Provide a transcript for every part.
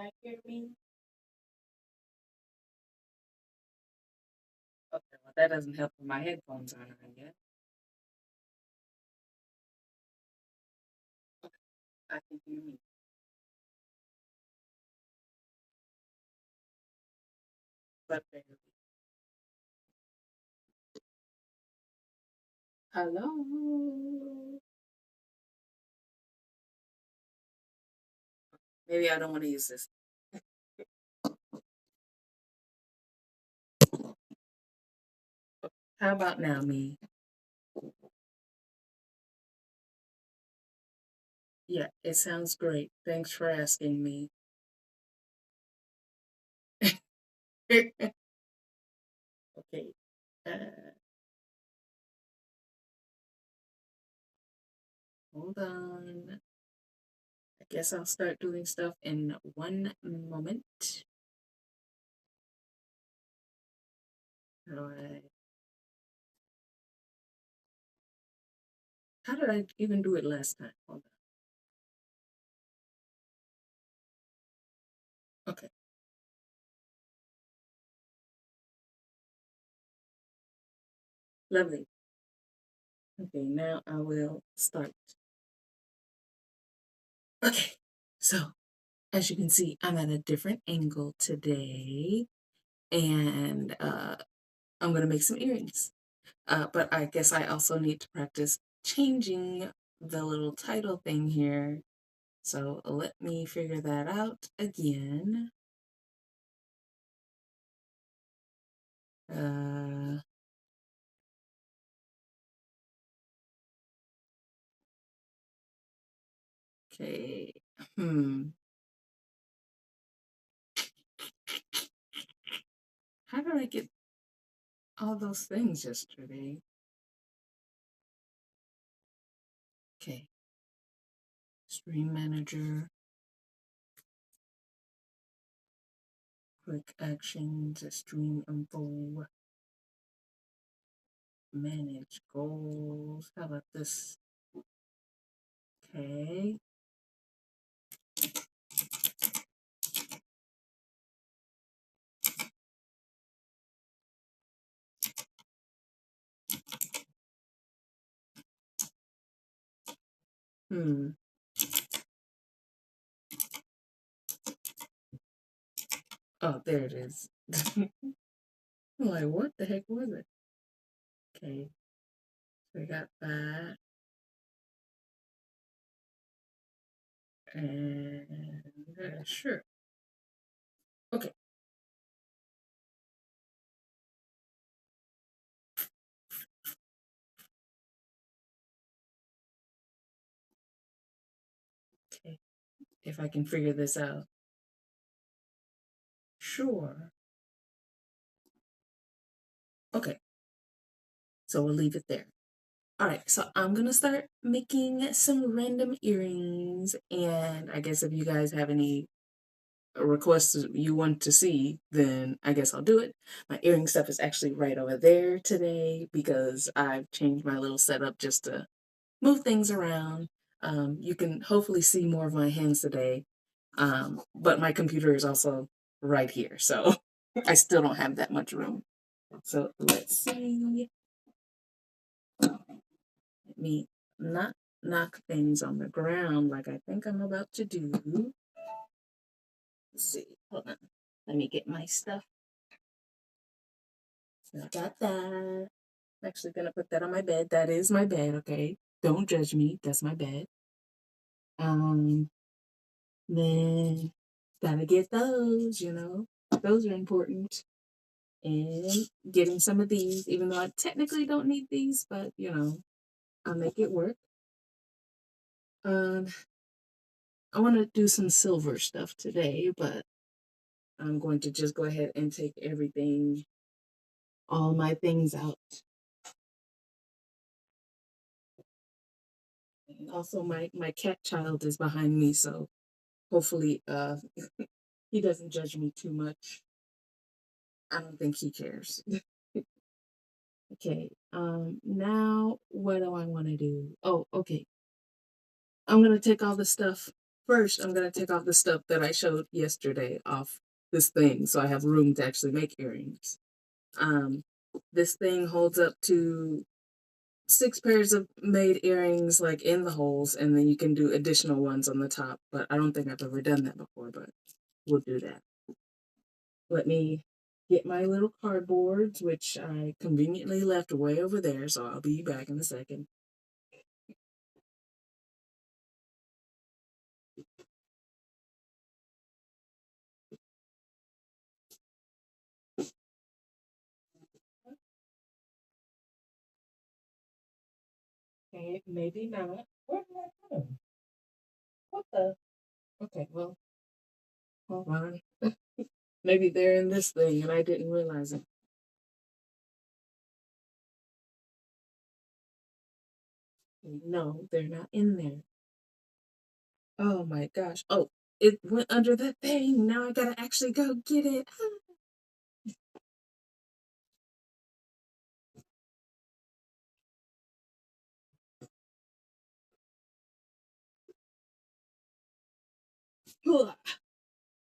I hear me? Okay, well, that doesn't help when my headphones aren't on yet. Okay, I can hear me. But barely. Hello. Maybe I don't want to use this. How about now, me? Yeah, it sounds great. Thanks for asking me. Okay. Uh, Hold on. I guess I'll start doing stuff in one moment. Alright. How did I even do it last time? Hold on. Okay. Lovely. Okay, now I will start. Okay. So, as you can see, I'm at a different angle today, and I'm gonna make some earrings. But I guess I also need to practice changing the little title thing here. So let me figure that out again. Uh, okay. Hmm. How did I get all those things yesterday? Okay. Stream manager, quick actions, stream info, manage goals. How about this? Okay. Hmm. Oh, there it is. I'm like, what the heck was it? Okay. So we got that. And sure. Okay. Okay. If I can figure this out. Sure. Okay. So we'll leave it there. All right. So I'm going to start making some random earrings. And I guess if you guys have any requests you want to see, then I guess I'll do it. My earring stuff is actually right over there today because I've changed my little setup just to move things around. You can hopefully see more of my hands today. But my computer is also right here, so I still don't have that much room. So let's see. Let me not knock things on the ground like I think I'm about to do. Let's see. Hold on. Let me get my stuff. So I got that. I'm actually gonna put that on my bed. That is my bed, okay? Don't judge me. That's my bed. Um, then gotta get those, Those are important. And getting some of these, even though I technically don't need these, but I'll make it work. Um, I want to do some silver stuff today, but I'm going to just go ahead and take everything, all my things out. And also, my cat child is behind me, so hopefully, he doesn't judge me too much. I don't think he cares. Okay. Now what do I want to do? Oh, okay. I'm gonna take all the stuff first I'm gonna take off the stuff that I showed yesterday off this thing so I have room to actually make earrings. Um, this thing holds up to 6 pairs of made earrings like in the holes, and then you can do additional ones on the top. But I don't think I've ever done that before, but we'll do that. Let me get my little cardboards, which I conveniently left way over there, so I'll be back in a second. Okay, maybe not. Where did I put them? What the? Okay, well, hold on. Maybe they're in this thing and I didn't realize it. No, they're not in there. Oh my gosh. Oh, it went under that thing. Now I gotta actually go get it.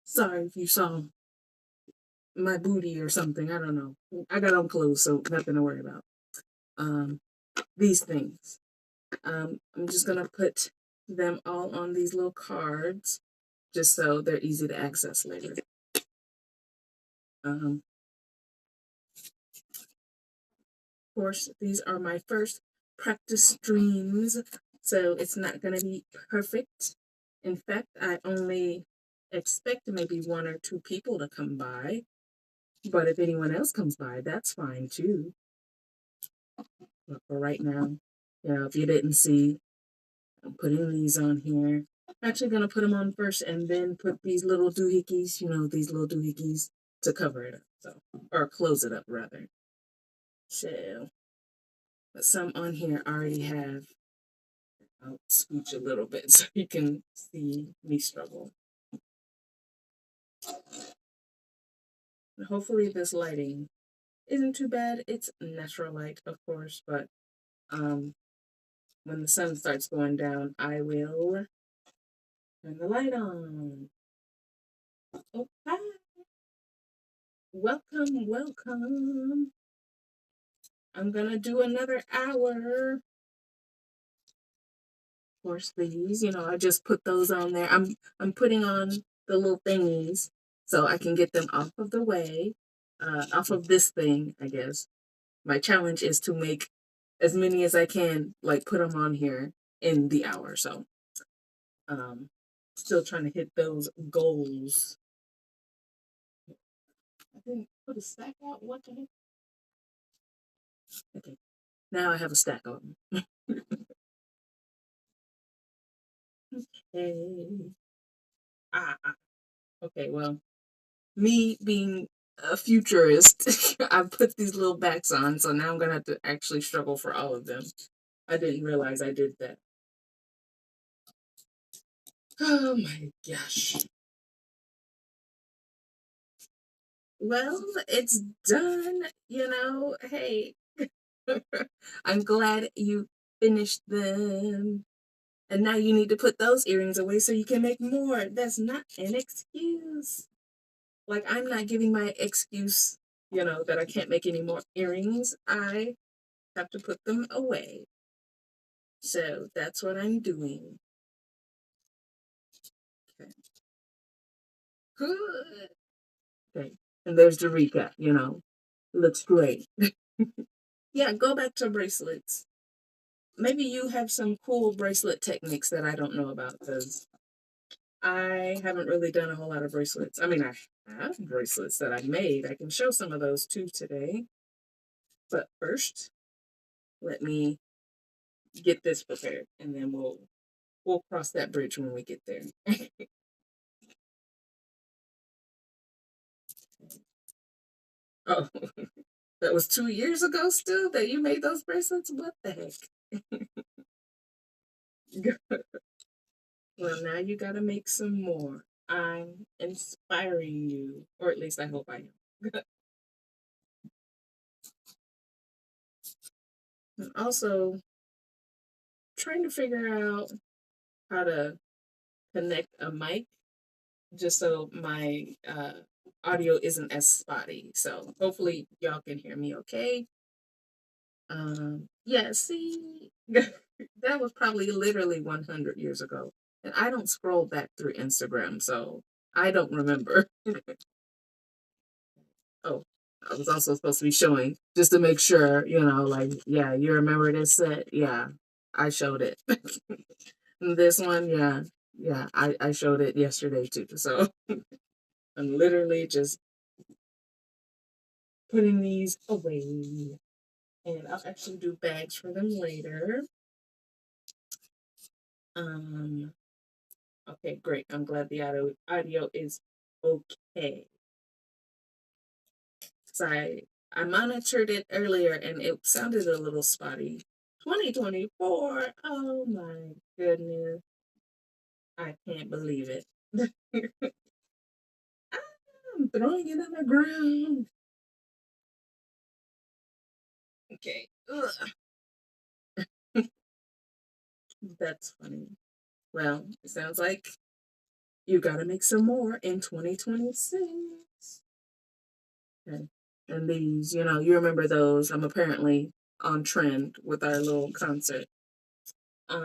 Sorry if you saw my booty or something. I don't know. I got on clothes, so nothing to worry about. Um, these things. I'm just gonna put them all on these little cards, just so they're easy to access later. Of course, these are my first practice streams, so it's not gonna be perfect. In fact, I only expect maybe 1 or 2 people to come by, but if anyone else comes by, that's fine too. But for right now, if you didn't see, I'm putting these on here. I'm actually going to put them on first and then put these little doohickeys, these little doohickeys to cover it up. So, or close it up rather. So, but some on here already have, I'll scooch a little bit so you can see me struggle. And hopefully this lighting isn't too bad. It's natural light, of course, but when the sun starts going down, I will turn the light on. Oh, hi. Welcome, welcome. I'm gonna do another hour. Of course, these, I just put those on there. I'm putting on the little thingies so I can get them off of the way, off of this thing, I guess. My challenge is to make as many as I can, like put them on here in the hour. So, still trying to hit those goals. I didn't put a stack out. What the heck? Okay, now I have a stack of them. Okay. Okay, well, me being a futurist, I put these little backs on, so now I'm gonna have to actually struggle for all of them. I didn't realize I did that. Oh my gosh. Well, it's done, Hey, I'm glad you finished them. And now you need to put those earrings away so you can make more. That's not an excuse. Like, I'm not giving my excuse, that I can't make any more earrings. I have to put them away. So that's what I'm doing. Okay. Good. Okay. And there's the recap, Looks great. Yeah, go back to bracelets. Maybe you have some cool bracelet techniques that I don't know about because I haven't really done a whole lot of bracelets. I mean, I have bracelets that I made. I can show some of those too today. But first, let me get this prepared and then we'll cross that bridge when we get there. Oh, that was 2 years ago still that you made those bracelets? What the heck? Well, now you gotta make some more. I'm inspiring you, or at least I hope I am. And also, trying to figure out how to connect a mic just so my audio isn't as spotty. So hopefully y'all can hear me okay. Yeah, see, that was probably literally 100 years ago. And I don't scroll back through Instagram, so I don't remember. Oh, I was also supposed to be showing just to make sure, like, yeah, you remember this set? Yeah, I showed it. This one, yeah, yeah, I showed it yesterday too. So I'm literally just putting these away. And I'll actually do bags for them later. Um, okay, great. I'm glad the audio is okay. So I monitored it earlier and it sounded a little spotty. 2024. Oh my goodness. I can't believe it. I'm throwing it on the ground. Okay. Ugh. That's funny. Well, it sounds like you got to make some more in 2026. Okay. And these, you remember those. I'm apparently on trend with our little concert. Put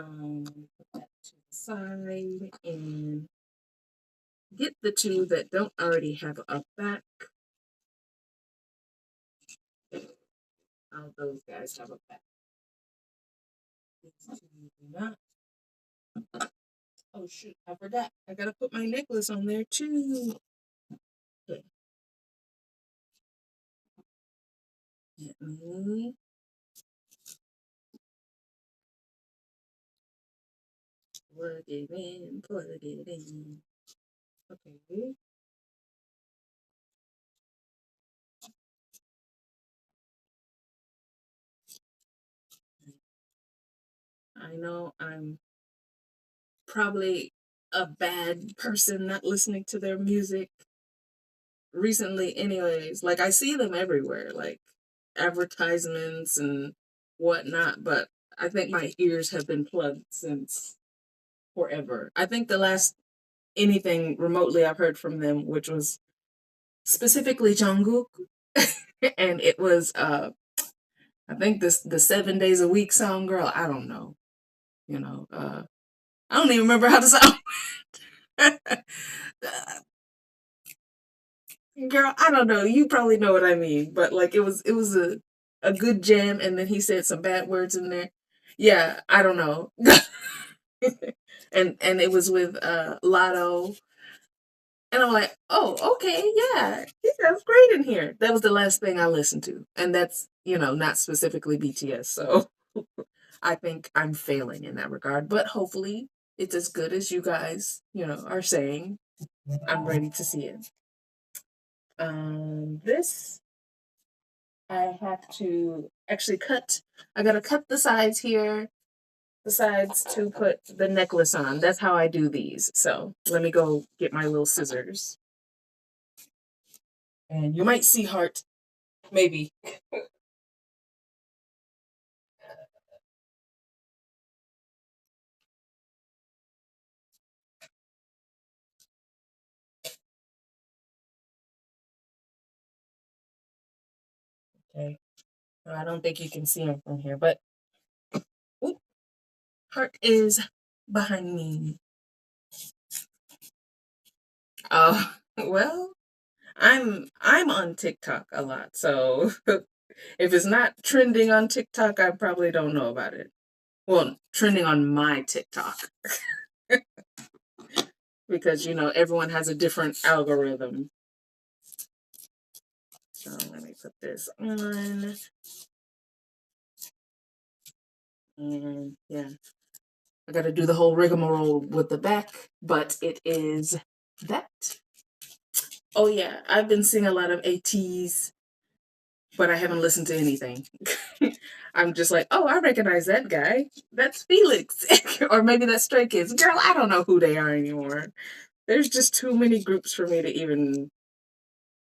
that to the side and get the two that don't already have a back. Oh, those guys have a back. These two do not. Oh shoot, I forgot. I gotta put my necklace on there too. Okay. Let me plug it in, plug it in. Okay. I know I'm probably a bad person not listening to their music recently anyways. Like I see them everywhere, like advertisements and whatnot, but I think my ears have been plugged since forever. I think the last anything remotely I've heard from them, which was specifically Jungkook, and it was I think this the 7 days a week song, girl. I don't know, I don't even remember how the song. Girl, I don't know. You probably know what I mean, but like it was a good jam, and then he said some bad words in there. Yeah, I don't know. And it was with Lotto, and I'm like, oh, okay, yeah, he sounds great in here. That was the last thing I listened to, and that's not specifically BTS, so I think I'm failing in that regard. But hopefully, it's as good as you guys are saying. I'm ready to see it. This I have to actually cut. I gotta cut the sides here, the sides to put the necklace on. That's how I do these. So let me go get my little scissors. And you might see heart, maybe. Okay. I don't think you can see them from here, but ooh, heart is behind me. Well, I'm on TikTok a lot, so if it's not trending on TikTok, I probably don't know about it. Well, trending on my TikTok. Because everyone has a different algorithm. So let me put this on, and yeah, I got to do the whole rigmarole with the back, but it is that. Oh yeah, I've been seeing a lot of ATs, but I haven't listened to anything. I'm just like, oh, I recognize that guy. That's Felix, or maybe that's Stray Kids. Girl, I don't know who they are anymore. There's just too many groups for me to even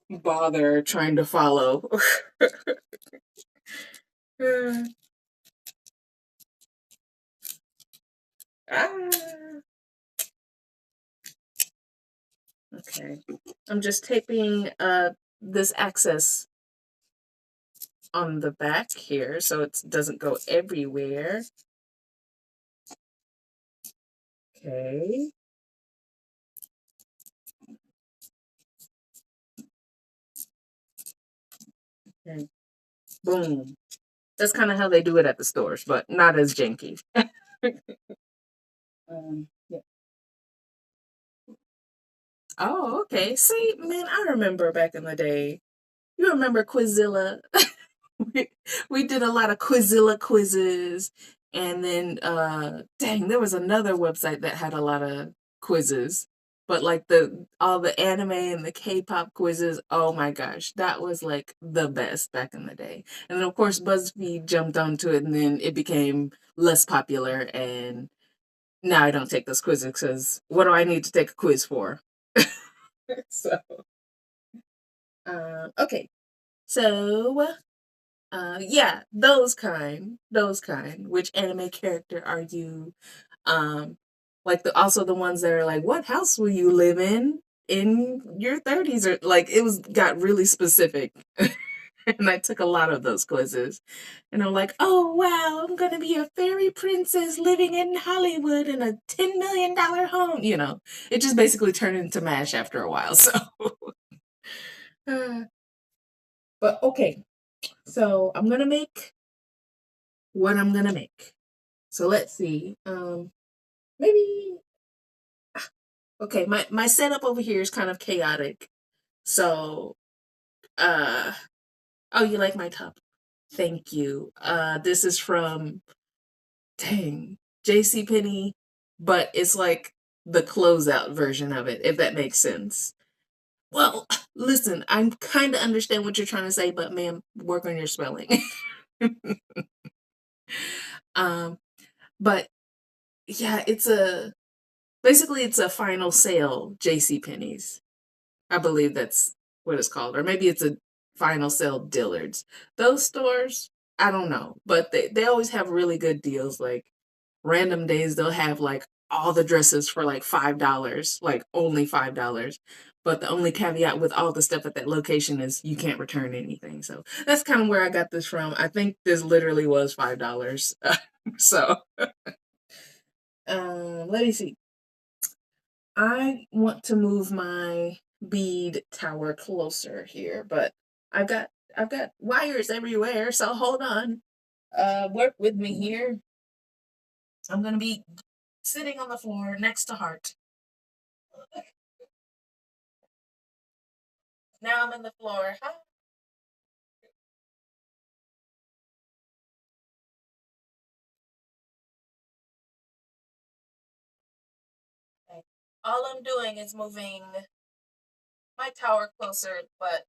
bother trying to follow. Ah. Okay. I'm just taping this access on the back here so it doesn't go everywhere. Okay. Okay. Boom. That's kind of how they do it at the stores, but not as janky. Yeah. Oh, okay. See, man, I remember back in the day. You remember Quizilla? we, we did a lot of Quizilla quizzes, and then dang, there was another website that had a lot of quizzes. But like the all the anime and the K-pop quizzes, oh my gosh, that was like the best back in the day. And then of course BuzzFeed jumped onto it, and then it became less popular. And now I don't take those quizzes because what do I need to take a quiz for? So, okay. So, yeah, those kind. Which anime character are you? Um, like the also the ones that are like, what house will you live in your 30s? Or like it was got really specific. And I took a lot of those quizzes. And I'm like, oh wow, I'm gonna be a fairy princess living in Hollywood in a $10 million home. It just basically turned into MASH after a while. So, uh, but okay, so I'm gonna make what I'm gonna make. So let's see. Maybe okay. My setup over here is kind of chaotic. So, uh, oh, you like my top? Thank you. This is from dang J.C. Penney, but it's like the closeout version of it, if that makes sense. Well, listen, I kind of understand what you're trying to say, but ma'am, work on your spelling. um, but yeah, it's a final sale J.C. Penney's. I believe that's what it's called. Or maybe it's a final sale Dillard's. Those stores, I don't know. But they always have really good deals. Like random days they'll have like all the dresses for like $5, like only $5. But the only caveat with all the stuff at that location is you can't return anything. So that's kind of where I got this from. I think this literally was $5. So let me see. I want to move my bead tower closer here, but I've got wires everywhere, so hold on. Work with me here. I'm gonna be sitting on the floor next to Heart. Now I'm in the floor. Hi. Okay. All I'm doing is moving my tower closer, but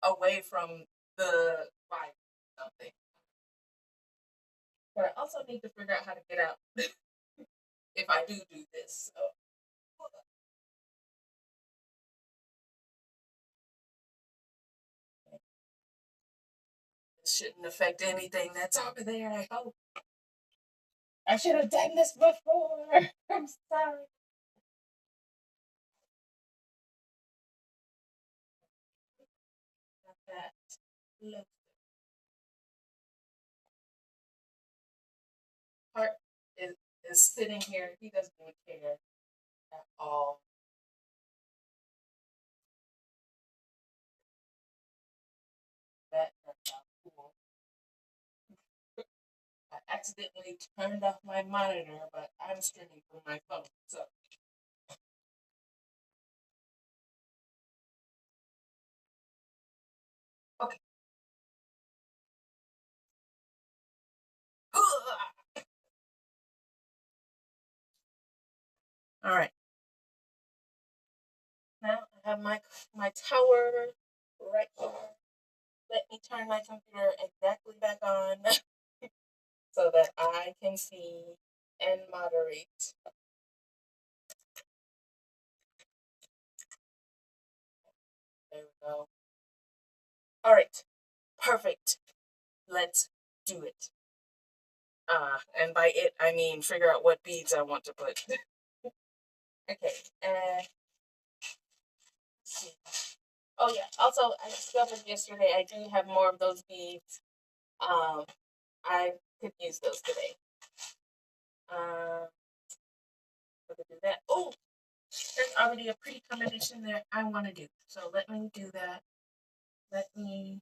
away from the wire. Something. But I also need to figure out how to get out if I do this. So this shouldn't affect anything that's over there. I hope. I should have done this before. I'm sorry. Not that. Look, Hart is, is sitting here. He doesn't even care at all. That turned out cool. I accidentally turned off my monitor, but I'm streaming from my phone. So, okay. All right. Now I have my tower right here. Let me turn my computer exactly back on so that I can see and moderate. There we go. All right. Perfect. Let's do it. And by it, I mean figure out what beads I want to put. Okay. see. Oh yeah. Also, I discovered yesterday I do have more of those beads. Um, I could use those today. I could do that. Oh, there's already a pretty combination there I want to do. So let me do that. Let me.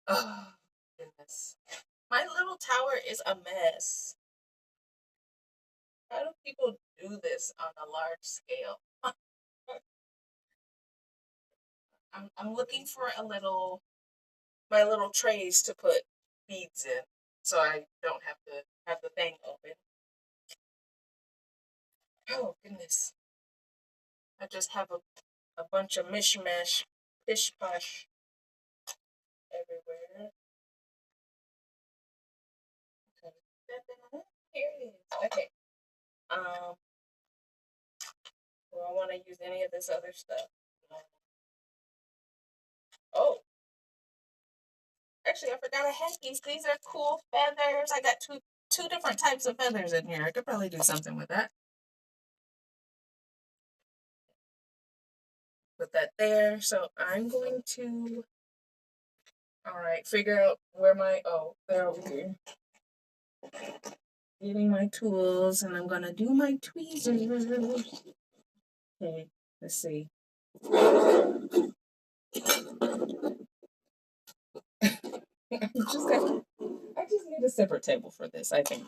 Oh goodness, my little tower is a mess. How do people do this on a large scale? I'm looking for my little trays to put beads in, so I don't have to have the thing open. Oh goodness, I just have a bunch of mishmash, pish posh everywhere. Okay. Here it is. Okay. Do I want to use any of this other stuff? No. Oh, actually, I forgot I had these. These are cool feathers. I got two different types of feathers in here. I could probably do something with that. Put that there. So I'm going to, all right, figure out where they're over here. Getting my tools, and I'm gonna do my tweezers. Okay, let's see. I just need a separate table for this. I think.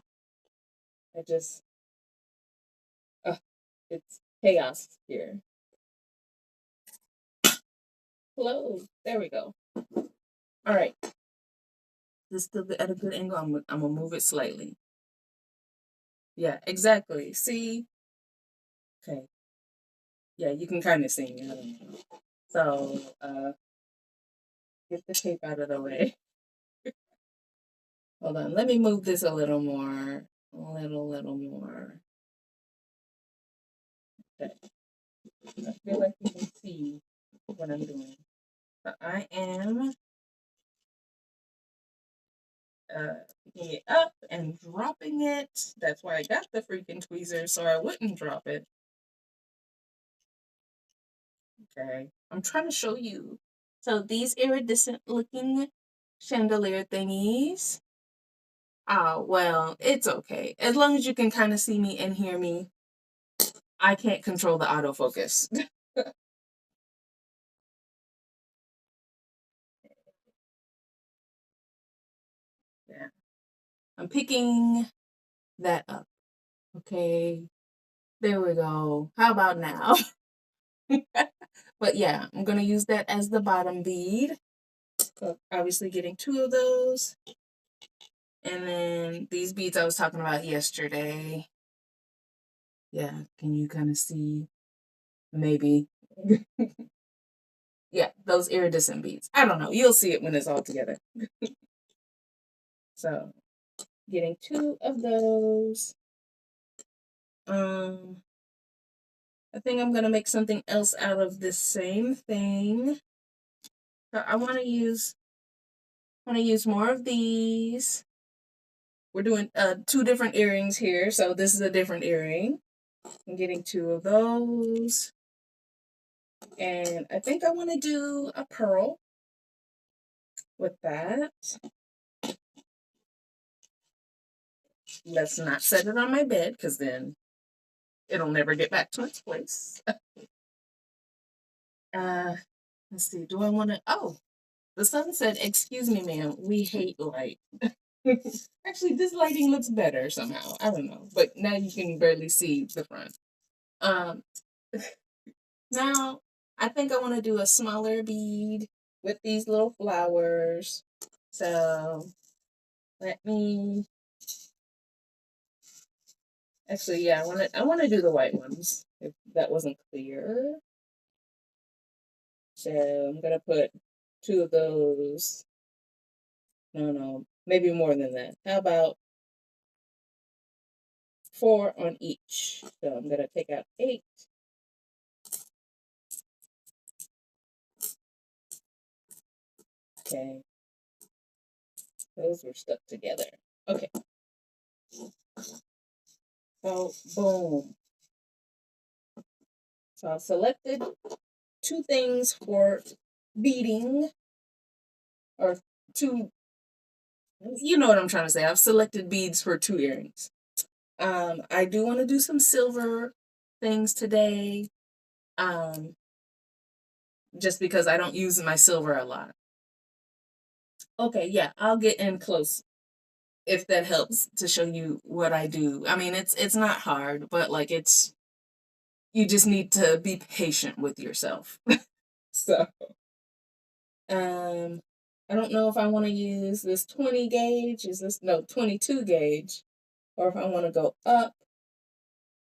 I just, it's chaos here. Close. There we go. All right. This still at a good angle. I'm gonna move it slightly. Yeah, exactly. See? Okay. Yeah, you can kind of see me. I don't know. So, get the tape out of the way. Hold on. Let me move this a little more. A little more. Okay. I feel like you can see what I'm doing. So I am picking it up and dropping it. That's why I got the freaking tweezers, so I wouldn't drop it. Okay. I'm trying to show you. So these iridescent looking chandelier thingies. Oh, well, it's okay. As long as you can kind of see me and hear me, I can't control the autofocus. Yeah. I'm picking that up. Okay. There we go. How about now? But yeah, I'm going to use that as the bottom bead. So obviously getting two of those. And then these beads I was talking about yesterday. Yeah, can you kind of see? Maybe. Yeah, those iridescent beads. I don't know. You'll see it when it's all together. So getting two of those. I think I'm gonna make something else out of this same thing. So I want to use more of these. We're doing two different earrings here, so this is a different earring. I'm getting two of those. And I think I want to do a pearl with that. Let's not set it on my bed because then it'll never get back to its place. Let's see. Do I want to? Oh, the sun said, "Excuse me, ma'am. We hate light." Actually, this lighting looks better somehow. I don't know, but now you can barely see the front. Um, now I think I want to do a smaller bead with these little flowers. So let me. Actually, yeah, I want to do the white ones. If that wasn't clear, so I'm gonna put two of those. No, maybe more than that. How about four on each? So I'm gonna take out 8. Okay, those were stuck together. Okay, so boom. So I've selected two things for beading, or two, you know what I'm trying to say. I've selected beads for two earrings. I do want to do some silver things today, um, just because I don't use my silver a lot. Okay, yeah, I'll get in close if that helps to show you what I do. I mean, it's not hard, but like you just need to be patient with yourself. So, um, I don't know if I want to use this 20 gauge. Is this no 22 gauge, or if I want to go up.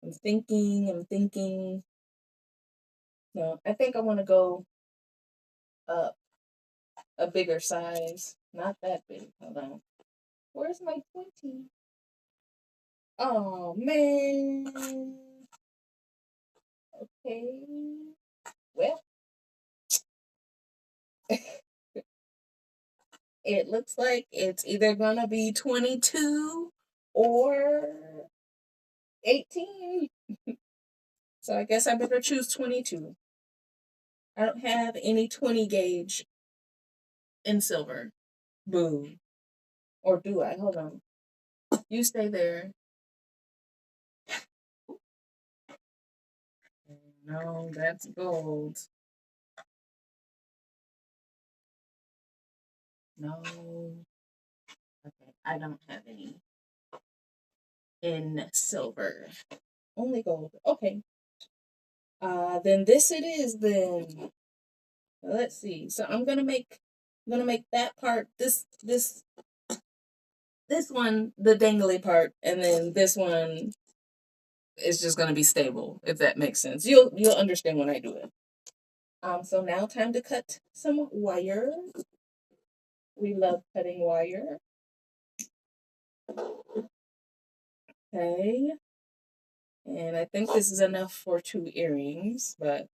I'm thinking. No, I think I want to go up a bigger size. Not that big. Hold on. Where's my 20? Oh man. Okay. Well, it looks like it's either gonna be 22 or 18. So I guess I better choose 22. I don't have any 20 gauge in silver. Boo. Or do I? Hold on. You stay there. No, that's gold. No. Okay, I don't have any in silver. Only gold. Okay. Then this it is then. Let's see. So I'm gonna make that part this one the dangly part, and then this one is just gonna be stable, if that makes sense. You'll understand when I do it. So now time to cut some wire. We love cutting wire. Okay. And I think this is enough for two earrings, but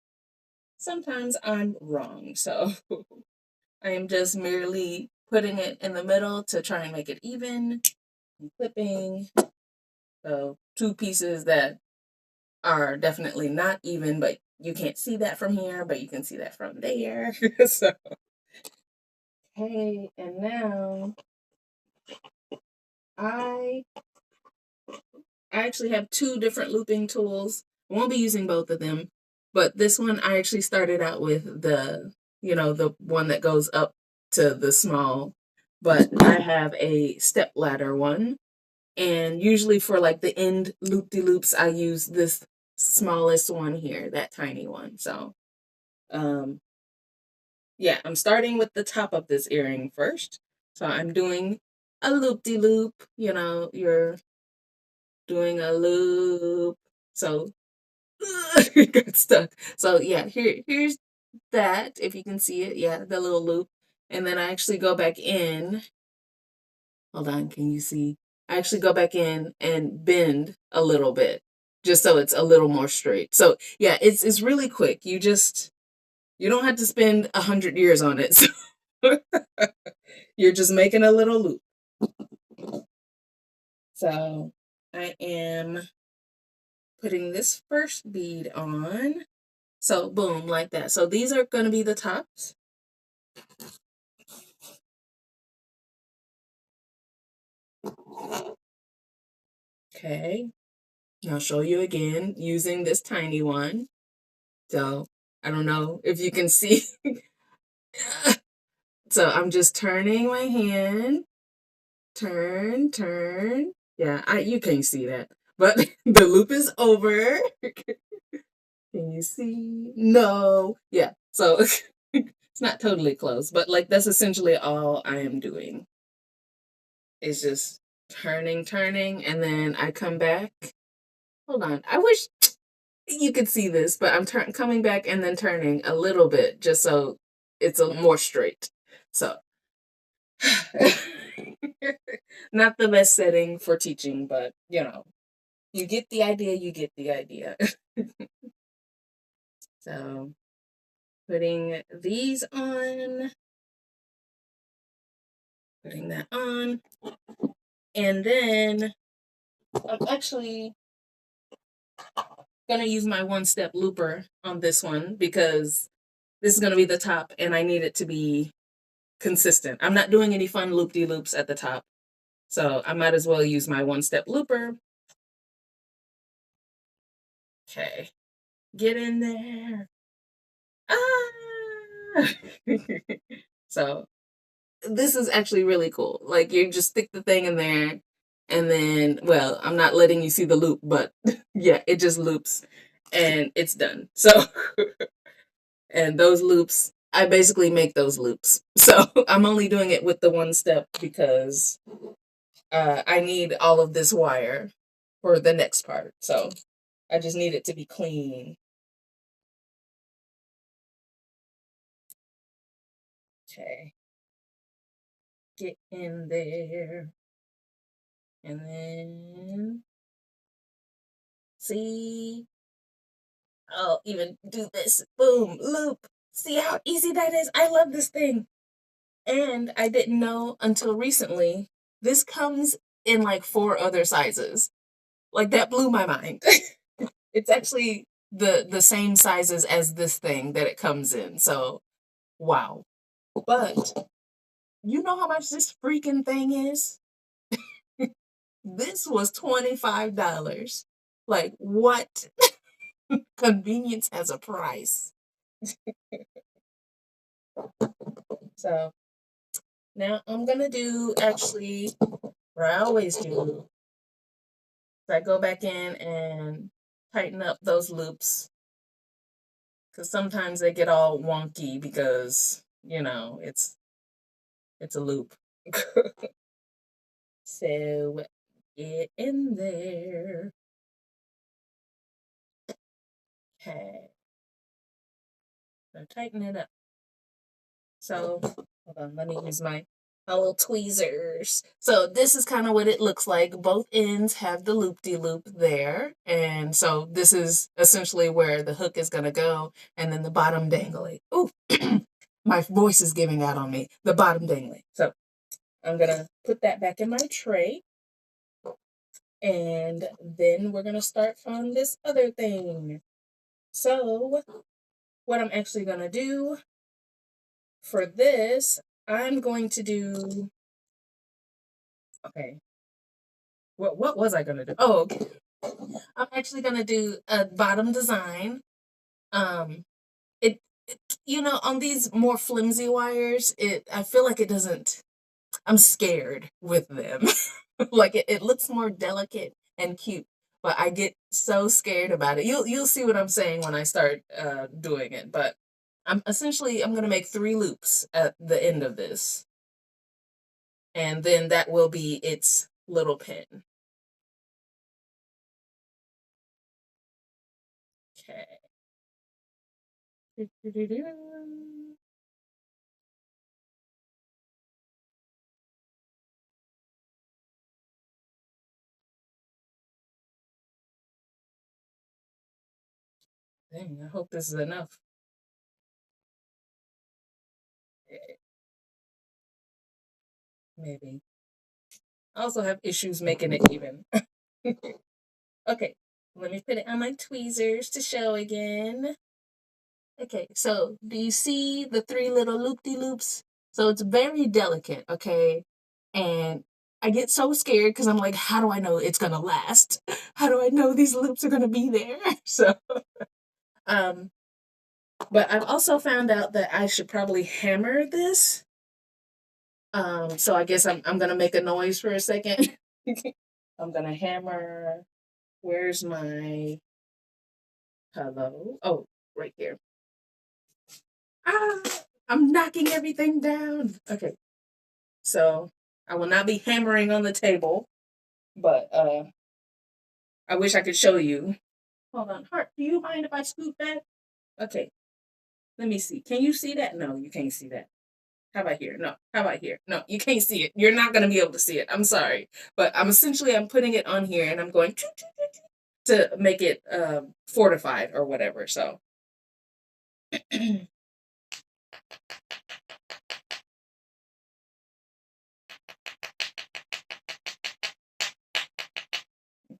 sometimes I'm wrong. So I am just merely putting it in the middle to try and make it even. And clipping. So two pieces that are definitely not even, but you can't see that from here, but you can see that from there. So, okay, and now I I actually have two different looping tools. I won't be using both of them, but this one I actually started out with the one that goes up to the small, but I have a step ladder one. And usually for like the end loop-de-loops, I use this smallest one here, that tiny one. So, um, yeah, I'm starting with the top of this earring first. So I'm doing a loop-de-loop, you're doing a loop. So it got stuck. So yeah, here's that, if you can see it. Yeah, the little loop. And then I actually go back in. Hold on, can you see? I actually go back in and bend a little bit just so it's a little more straight. So yeah, it's really quick. You don't have to spend 100 years on it. So you're just making a little loop. So I am putting this first bead on. So boom, like that. So these are going to be the tops. Okay. I'll show you again using this tiny one. So I don't know if you can see. So I'm just turning my hand. Turn, turn. Yeah, you can't see that. But the loop is over. Can you see? No. Yeah. So it's not totally close, but like that's essentially all I am doing. It's just turning, turning, and then I come back. Hold on. I wish you could see this, but I'm coming back and then turning a little bit just so it's a more straight. So not the best setting for teaching, but you get the idea, you get the idea. So putting these on, putting that on, and then I'm actually gonna use my one-step looper on this one because this is gonna be the top and I need it to be consistent. I'm not doing any fun loop-de-loops at the top. So I might as well use my one-step looper. Okay, get in there. Ah! So this is actually really cool. Like you just stick the thing in there and then, well, I'm not letting you see the loop, but yeah, it just loops and it's done. So, and those loops, I basically make those loops. So I'm only doing it with the one step because I need all of this wire for the next part. So I just need it to be clean. Okay. Get in there. And then see, I'll even do this. Boom, loop. See how easy that is? I love this thing. And I didn't know until recently, this comes in like 4 other sizes. Like that blew my mind. It's actually the same sizes as this thing that it comes in. So, wow. But you know how much this freaking thing is? This was $25. Like, what? Convenience has a price. So now I'm gonna do actually what I always do. I go back in and tighten up those loops because sometimes they get all wonky because it's a loop. So get in there. Okay. So tighten it up. So hold on, let me use my little tweezers. So this is kind of what it looks like. Both ends have the loop-de-loop there. And so this is essentially where the hook is gonna go, and then the bottom dangly. Ooh, my voice is giving out on me. The bottom dangly. So I'm gonna put that back in my tray. And then we're gonna start on this other thing. So what I'm actually gonna do for this, I'm going to do, okay, what was I gonna do? Oh, okay. I'm actually gonna do a bottom design. Um, it on these more flimsy wires, I feel like it doesn't. I'm scared with them. Like it looks more delicate and cute, but I get so scared about it. You'll see what I'm saying when I start doing it. But I'm gonna make 3 loops at the end of this, and then that will be its little pin. Okay. Dang, I hope this is enough. Maybe. I also have issues making it even. Okay, let me put it on my tweezers to show again. Okay, so do you see the 3 little loop-de-loops? So it's very delicate, okay? And I get so scared because I'm like, how do I know it's gonna last? How do I know these loops are gonna be there? So, um, but I've also found out that I should probably hammer this. So I guess I'm gonna make a noise for a second. I'm gonna hammer. Where's my hello? Oh, right here. Ah, I'm knocking everything down. Okay, so I will not be hammering on the table, but I wish I could show you. Hold on, Heart. Do you mind if I scoot back? Okay, let me see. Can you see that? No, you can't see that. How about here? No. How about here? No, you can't see it. You're not gonna be able to see it. I'm sorry, but I'm putting it on here, and I'm going to make it fortified or whatever. So.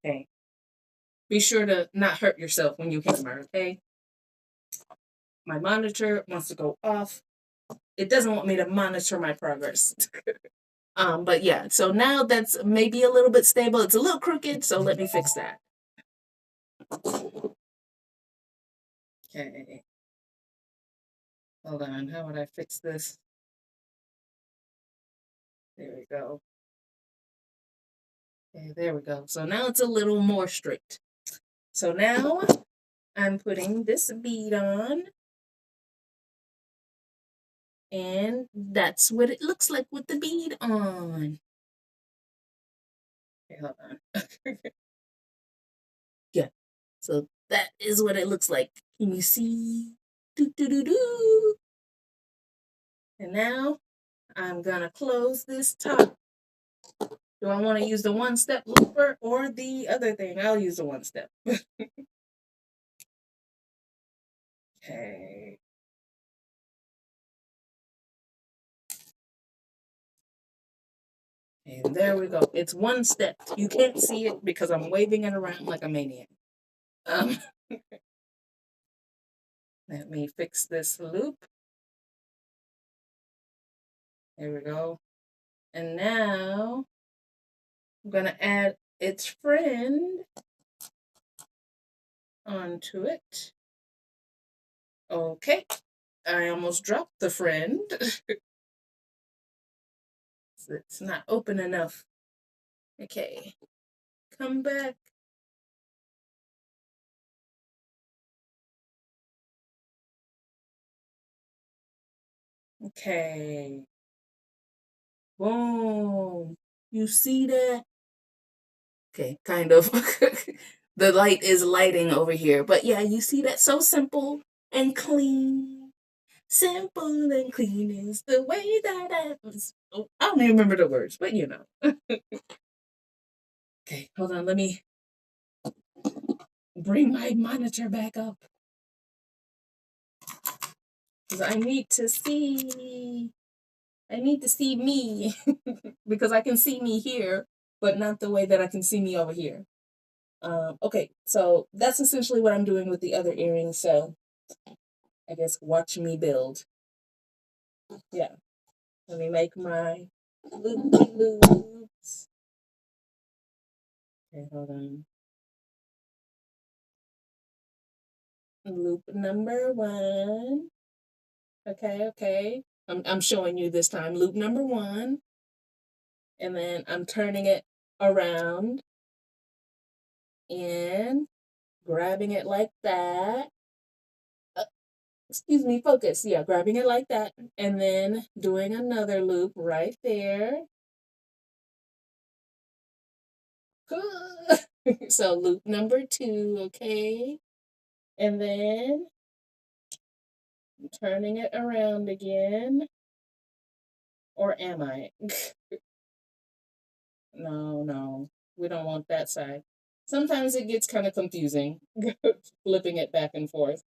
Okay. be sure to not hurt yourself when you hammer, okay? My monitor wants to go off. It doesn't want me to monitor my progress. But yeah, so now that's maybe a little bit stable. It's a little crooked, so let me fix that. Okay. Hold on, how would I fix this? There we go. Okay, there we go. So now it's a little more straight. So now I'm putting this bead on. And that's what it looks like with the bead on. Okay, hold on. Yeah. So that is what it looks like. Can you see? Do, do, do, do. And now I'm going to close this top. Do I want to use the one-step looper or the other thing? I'll use the one-step. Okay. And there we go. It's one step. You can't see it because I'm waving it around like a maniac. Um, Let me fix this loop. There we go. And now I'm going to add its friend onto it. Okay. I almost dropped the friend. It's not open enough. Okay. Come back. Okay. Boom. You see that? Okay, kind of. The light is lighting over here. But yeah, you see that? So simple and clean. Simple and clean is the way that I was. Oh, I don't even remember the words, but you know. Okay, hold on. Let me bring my monitor back up. Because I need to see me. Because I can see me here, but not the way that I can see me over here. Okay, so that's essentially what I'm doing with the other earrings. So I guess watch me build. Yeah. Let me make my loops. Okay, hold on. Loop number 1. Okay. I'm showing you this time. Loop number 1. And then I'm turning it around and grabbing it like that. Excuse me, focus. Yeah, grabbing it like that. And then doing another loop right there. So loop number 2, okay? And then I'm turning it around again. Or am I? No. We don't want that side. Sometimes it gets kind of confusing, flipping it back and forth.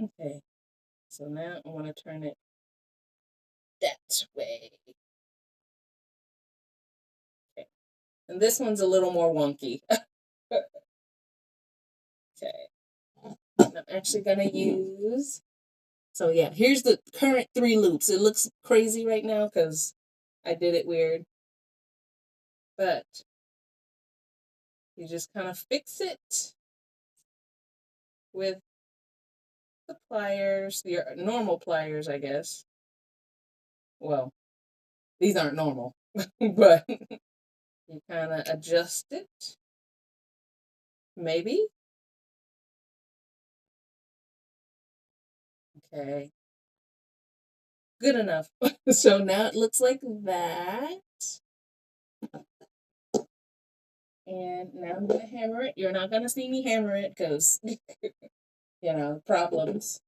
Okay, so now I want to turn it that way. Okay, and this one's a little more wonky. Okay, I'm actually going to use, so yeah, here's the current 3 loops. It looks crazy right now because I did it weird, but you just kind of fix it with the pliers, your normal pliers, I guess. Well, these aren't normal, but you kind of adjust it. Maybe. Okay. Good enough. So now it looks like that. And now I'm going to hammer it. You're not going to see me hammer it because, problems.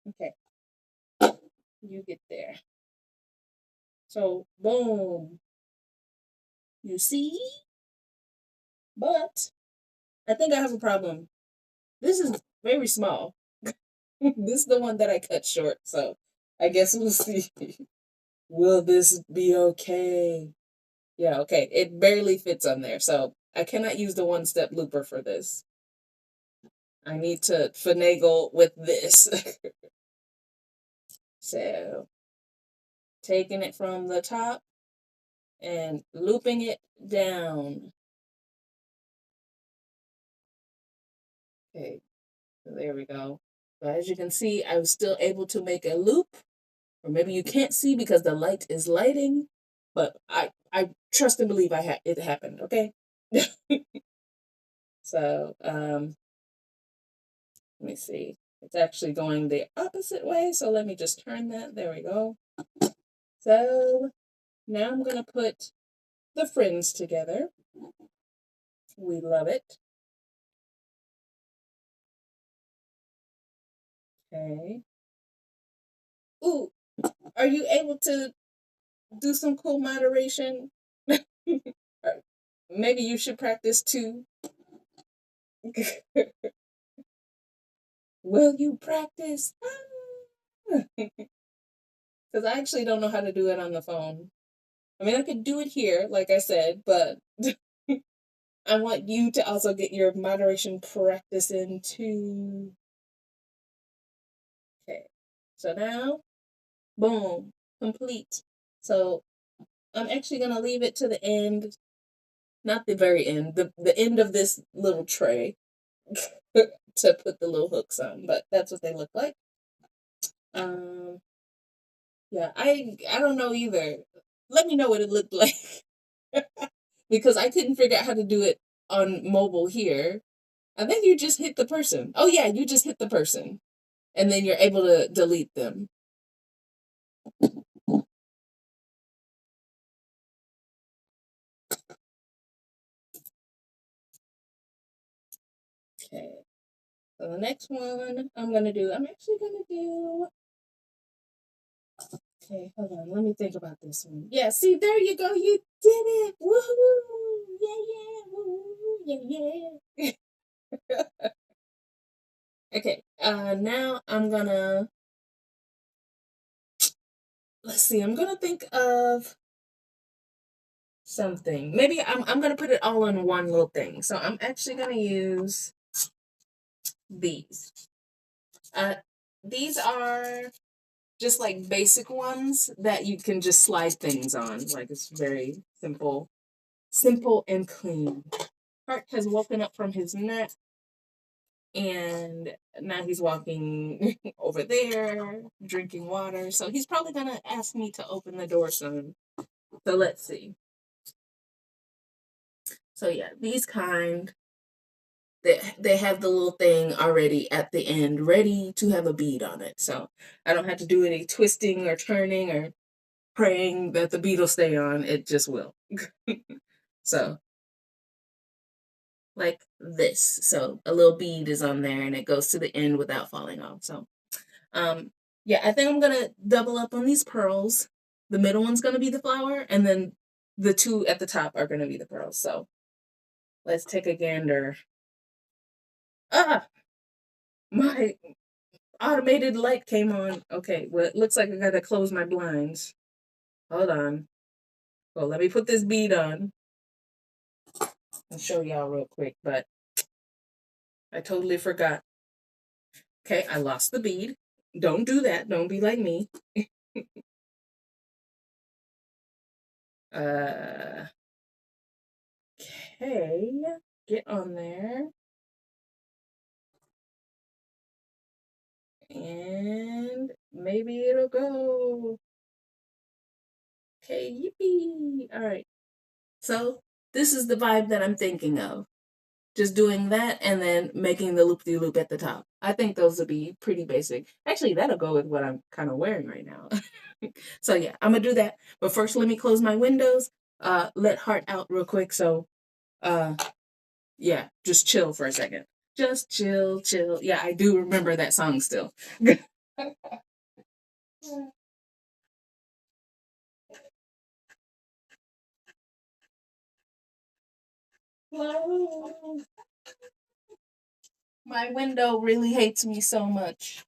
Okay. You get there. So, boom. You see? But I think I have a problem. This is very small. This is the one that I cut short, so I guess we'll see. Will this be okay? Yeah, okay. It barely fits on there, so I cannot use the one-step looper for this. I need to finagle with this. So, taking it from the top and looping it down. Okay, so there we go. So as you can see, I was still able to make a loop, or maybe you can't see because the light is lighting, but I trust and believe it happened. Okay. So let me see. It's actually going the opposite way, so let me just turn that. There we go. So now I'm gonna put the friends together. We love it. Okay. Ooh, are you able to do some cool moderation? Maybe you should practice too. Will you practice? Because I actually don't know how to do it on the phone. I mean, I could do it here, like I said, but I want you to also get your moderation practice in too. Okay. So now, boom, complete. So I'm actually going to leave it to the end, not the very end, the end of this little tray to put the little hooks on, but that's what they look like. Um, yeah, I don't know either. Let me know what it looked like because I couldn't figure out how to do it on mobile here. I think you just hit the person. Oh yeah, you just hit the person, and then you're able to delete them. Okay. So the next one I'm actually gonna do. Okay, hold on. Let me think about this one. Yeah, see, there you go. You did it. Woohoo! Yeah, yeah. Woo, yeah, yeah. Okay. Now I'm gonna let's see. I'm gonna think of something. Maybe I'm gonna put it all in one little thing. So I'm actually gonna use these. Uh, these are just like basic ones that you can just slide things on. Like it's very simple, simple and clean. Hart has woken up from his nap and now he's walking over there, drinking water. So he's probably gonna ask me to open the door soon. So let's see. So yeah, these kind they have the little thing already at the end, ready to have a bead on it. So I don't have to do any twisting or turning or praying that the bead will stay on. It just will. So like this. So a little bead is on there and it goes to the end without falling off. So yeah, I think I'm gonna double up on these pearls. The middle one's gonna be the flower, and then the two at the top are gonna be the pearls. So let's take a gander. Ah, my automated light came on. Okay, well, it looks like I gotta close my blinds. Hold on. Well, let me put this bead on and show y'all real quick, but I totally forgot. Okay, I lost the bead. Don't do that. Don't be like me. Uh, okay, get on there. And maybe it'll go. Okay, yippee. All right. So this is the vibe that I'm thinking of. Just doing that and then making the loop-de-loop at the top. I think those would be pretty basic. Actually, that'll go with what I'm kind of wearing right now. So yeah, I'm gonna do that. But first, let me close my windows. Let Heart out real quick. So uh, yeah, just chill for a second. Just chill, chill. Yeah, I do remember that song still. My window really hates me so much.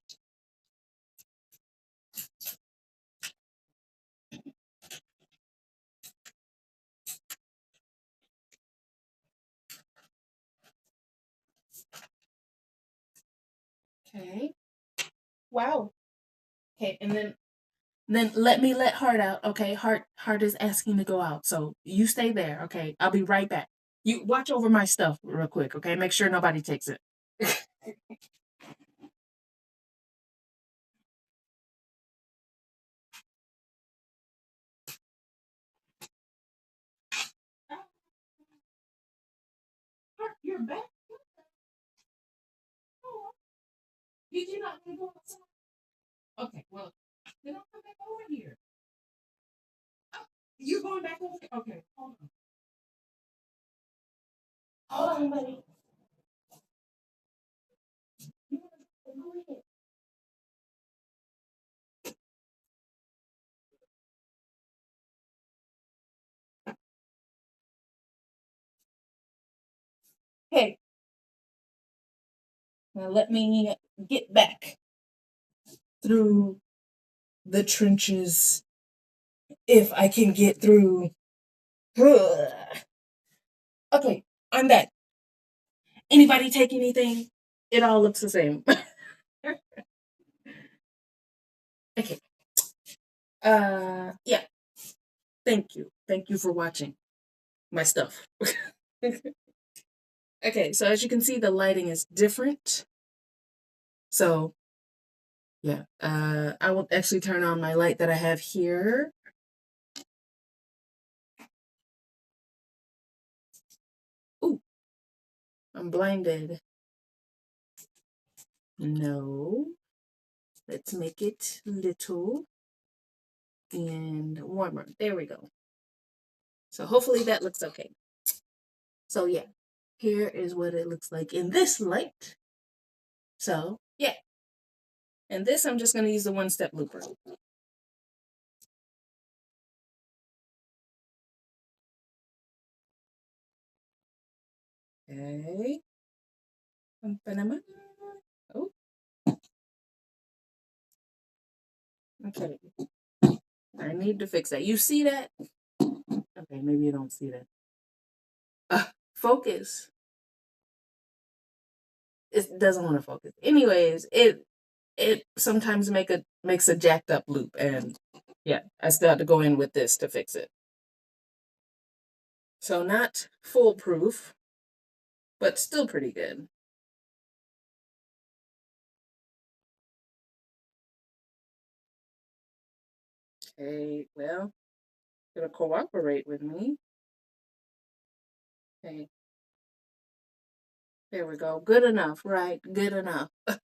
wow. Okay, and then let Heart out. Okay, Heart is asking to go out, so you stay there. Okay, I'll be right back. You watch over my stuff real quick. Okay, make sure nobody takes it. Heart, you're back. Oh, did you not want to go outside? Okay, well, then I'll come back over here. Oh, you're going back over here? Okay, hold on. Hold on, buddy. Go ahead. Okay, now let me get back through the trenches if I can get through. Okay, I'm back. Anybody take anything? It all looks the same. Okay. Yeah. Thank you. Thank you for watching my stuff. Okay, so as you can see, the lighting is different. So yeah, I will actually turn on my light that I have here. Ooh, I'm blinded. No. Let's make it little and warmer. There we go. So hopefully that looks okay. So yeah, here is what it looks like in this light. So yeah, and this I'm just going to use the one-step looper. Okay. Oh, okay. I need to fix that. You see that? Okay, maybe you don't see that. Focus. It doesn't want to focus. Anyways, it sometimes makes a jacked up loop, and yeah, I still have to go in with this to fix it. So not foolproof, but still pretty good. Okay, well, gonna cooperate with me. Okay, there we go. Good enough, right? Good enough. Let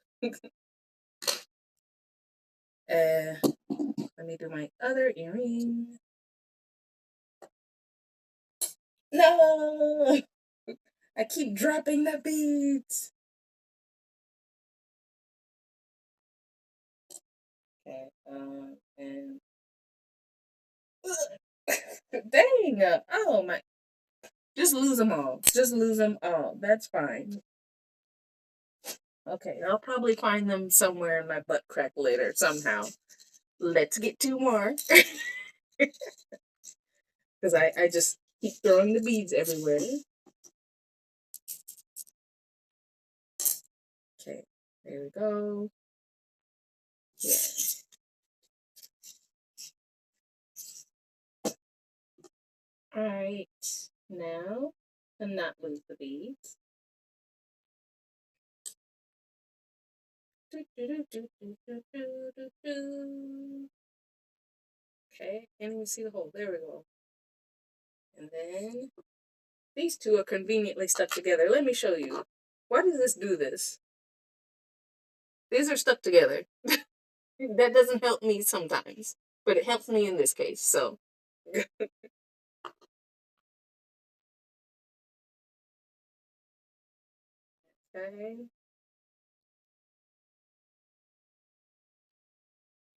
me do my other earring. No, I keep dropping the beads. Okay, and dang, oh my, just lose them all. Just lose them all. That's fine. Okay, I'll probably find them somewhere in my butt crack later somehow. Let's get two more. Because I just keep throwing the beads everywhere. Okay, there we go. Yeah. Alright, now to not lose the beads. Okay, can't even see the hole. There we go. And then these two are conveniently stuck together. Let me show you. Why does this do this? These are stuck together. That doesn't help me sometimes, but it helps me in this case. So, okay.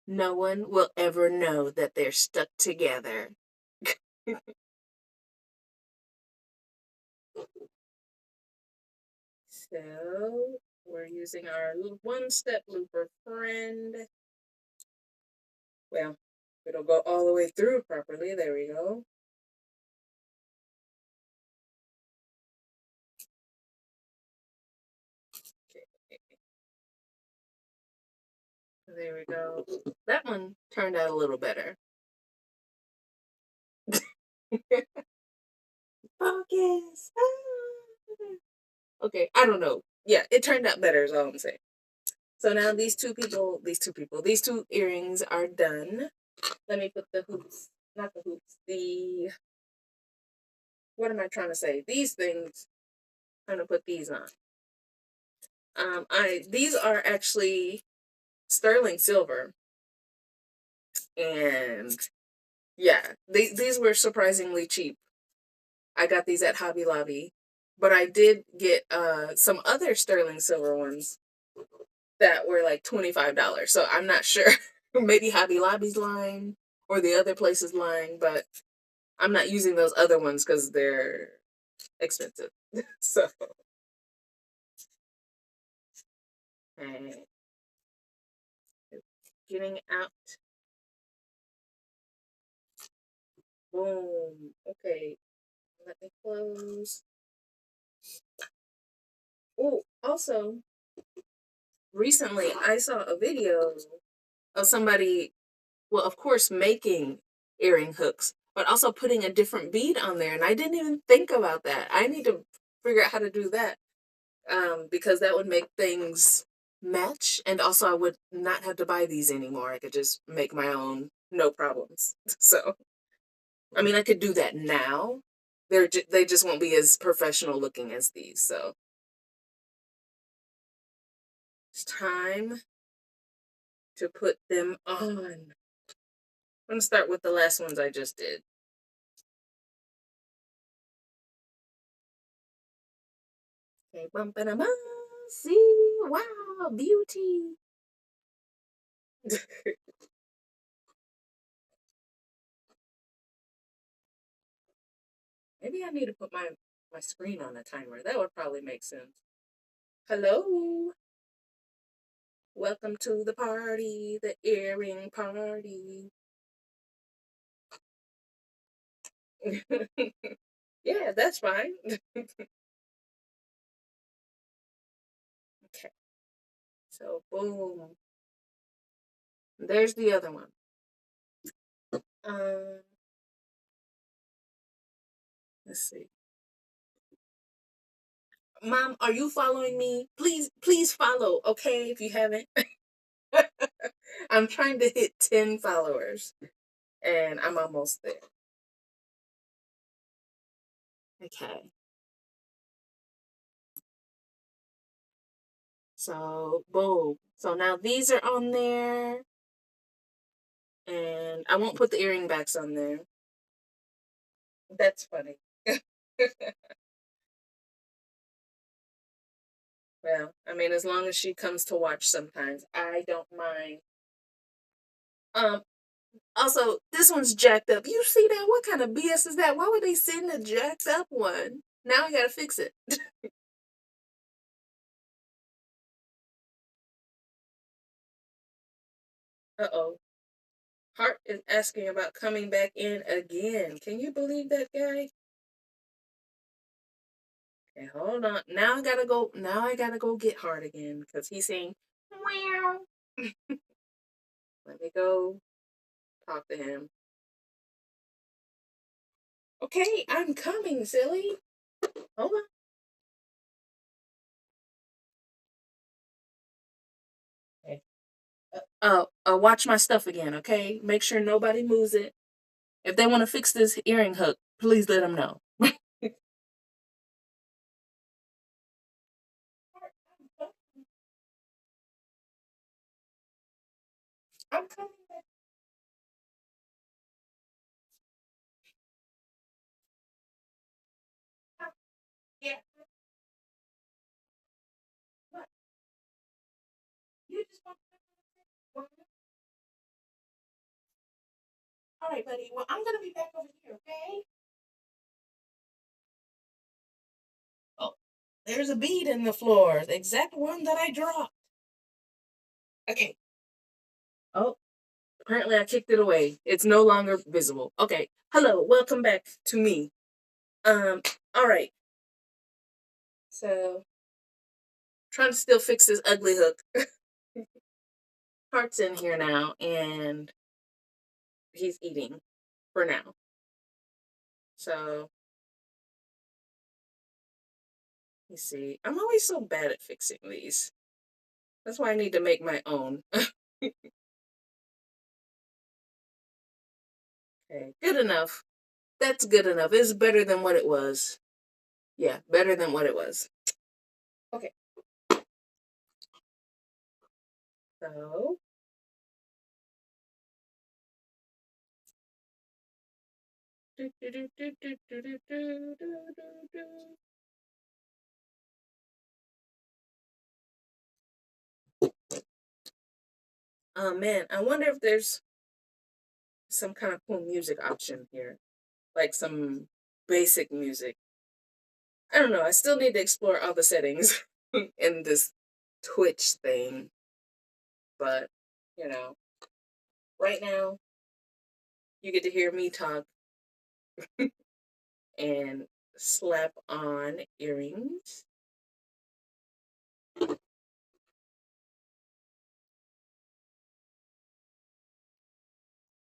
No one will ever know that they're stuck together. So, we're using our little one-step looper friend. Well, it'll go all the way through properly. There we go. Okay. There we go. That one turned out a little better. Focus. Okay, I don't know. Yeah, it turned out better is all I'm saying. So now these two earrings are done. Let me put the hoops, not the hoops, what am I trying to say? These things, I'm gonna put these on. These are actually sterling silver, and yeah, these were surprisingly cheap. I got these at Hobby Lobby, but I did get some other sterling silver ones that were like $25. So I'm not sure. Maybe Hobby Lobby's lying or the other place is lying, but I'm not using those other ones because they're expensive. So, okay. Getting out. Boom. Okay. Let me close. Oh, also, recently I saw a video of somebody, well, of course, making earring hooks, but also putting a different bead on there. And I didn't even think about that. I need to figure out how to do that, because that would make things match. And also, I would not have to buy these anymore. I could just make my own, no problems. So, I mean, I could do that now. They just won't be as professional looking as these. So it's time to put them on. I'm going to start with the last ones I just did. Okay, bum ba bum. See, wow, beauty. Maybe I need to put my screen on a timer. That would probably make sense. Hello, welcome to the party, the earring party. Yeah, that's fine. Okay, so boom. There's the other one. Um, let's see. Mom, are you following me? Please follow, okay, if you haven't. I'm trying to hit 10 followers and I'm almost there. Okay. So, boom. So now these are on there and I won't put the earring backs on there. That's funny. Well, I mean, as long as she comes to watch sometimes, I don't mind. Um, Also, this one's jacked up. You see that? What kind of BS is that? Why would they send a jacked up one? Now I gotta fix it. Uh-oh. Hart is asking about coming back in again. Can you believe that guy? Okay, hold on. Now I gotta go. Now I gotta go get Hart again because he's saying, meow. Let me go talk to him. Okay, I'm coming, silly. Hold on. Okay. Watch my stuff again, okay? Make sure nobody moves it. If they want to fix this earring hook, please let them know. I'm coming back. Yeah. What? You just want to. All right, buddy. Well, I'm gonna be back over here, okay? Oh, there's a bead in the floor, the exact one that I dropped. Okay. Oh, apparently I kicked it away. It's no longer visible. Okay. Hello, welcome back to me. Um, all right. So trying to still fix this ugly hook. Heart's in here now, and he's eating for now. So, let me see. I'm always so bad at fixing these. That's why I need to make my own. Okay, good enough. That's good enough. It's better than what it was. Yeah, better than what it was. Okay, so oh man, I wonder if there's some kind of cool music option here, like some basic music. I don't know. I still need to explore all the settings in this Twitch thing, but you know, right now you get to hear me talk and slap on earrings.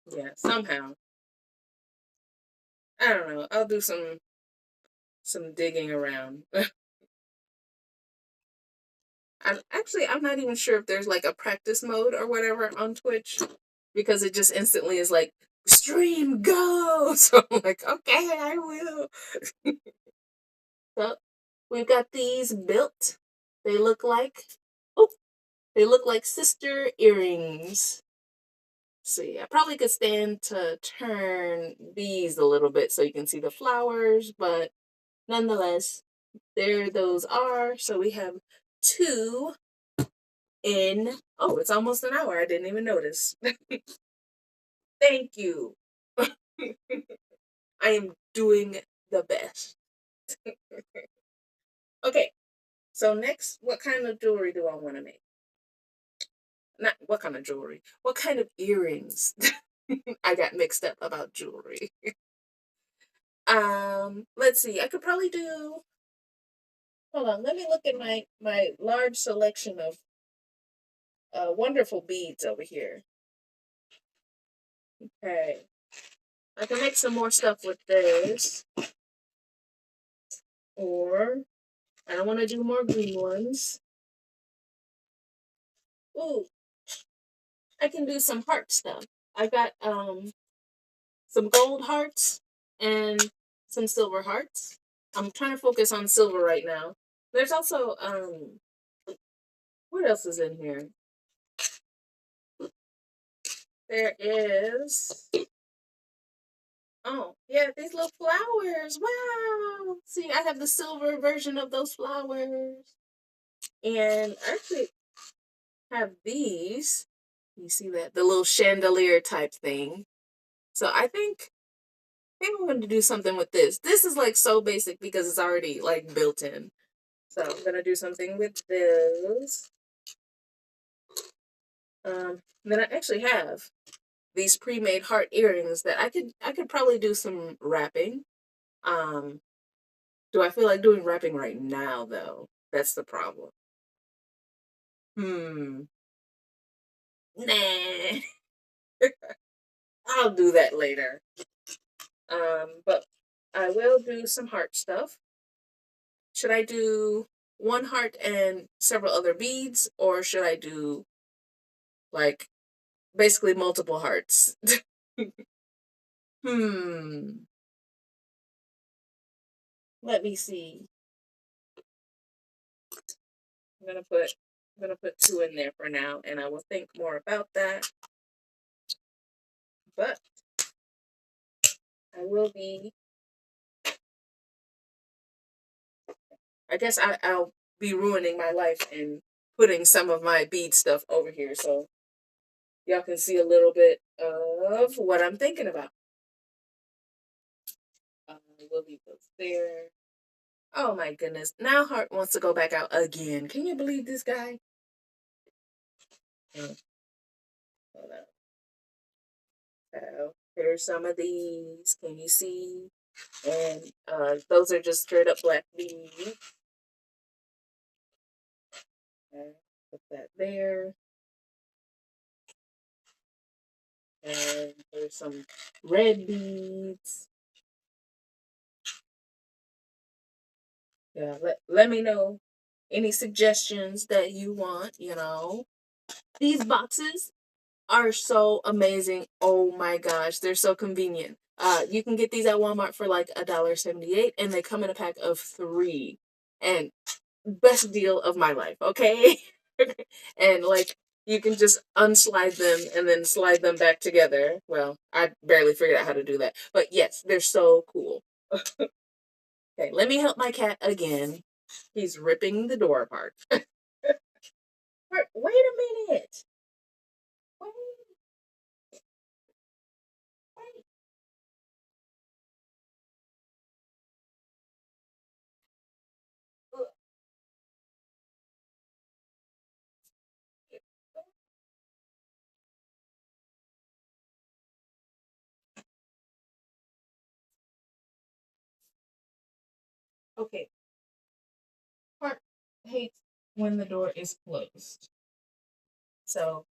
Yeah, somehow. I don't know. I'll do some digging around. I'm not even sure if there's like a practice mode or whatever on Twitch because it just instantly is like stream go. So I'm like, okay, I will. So we've got these built. They look like oh, they look like sister earrings. See, I probably could stand to turn these a little bit so you can see the flowers, but nonetheless, there those are. So we have two in, oh, it's almost an hour. I didn't even notice. Thank you. I am doing the best. Okay, so next, what kind of jewelry do I want to make? Not what kind of jewelry, what kind of earrings? I got mixed up about jewelry. Let's see. I could probably do. Hold on. Let me look at my large selection of wonderful beads over here. Okay, I can make some more stuff with this, or I don't want to do more green ones. Ooh, I can do some heart stuff. I got some gold hearts and some silver hearts. I'm trying to focus on silver right now. There's also what else is in here? There is oh yeah, these little flowers. Wow. See, I have the silver version of those flowers. And I actually have these. You see that? The little chandelier type thing. So I think I'm going to do something with this. This is like so basic because it's already like built in. So I'm going to do something with this. Then I actually have these pre-made heart earrings that I could probably do some wrapping. Um, do I feel like doing wrapping right now though? That's the problem. Hmm. Nah. I'll do that later. But I will do some heart stuff. Should I do one heart and several other beads, or should I do like basically multiple hearts? Hmm. Let me see. I'm gonna put two in there for now, and I will think more about that. But I will be. I guess I'll be ruining my life and putting some of my bead stuff over here, so y'all can see a little bit of what I'm thinking about. We'll leave those there. Oh my goodness. Now Heart wants to go back out again. Can you believe this guy? Oh, hold on. So here's some of these. Can you see? And those are just straight up black beads. Okay, put that there. And there's some red beads. Yeah, let me know any suggestions that you want. These boxes are so amazing. Oh my gosh, they're so convenient. You can get these at Walmart for like $1.78, and they come in a pack of 3. And best deal of my life, okay? And like you can just unslide them and then slide them back together. Well, I barely figured out how to do that. But yes, they're so cool. Okay, let me help my cat again. He's ripping the door apart. Wait a minute. Wait, wait. Okay, Heart hates when the door is closed. So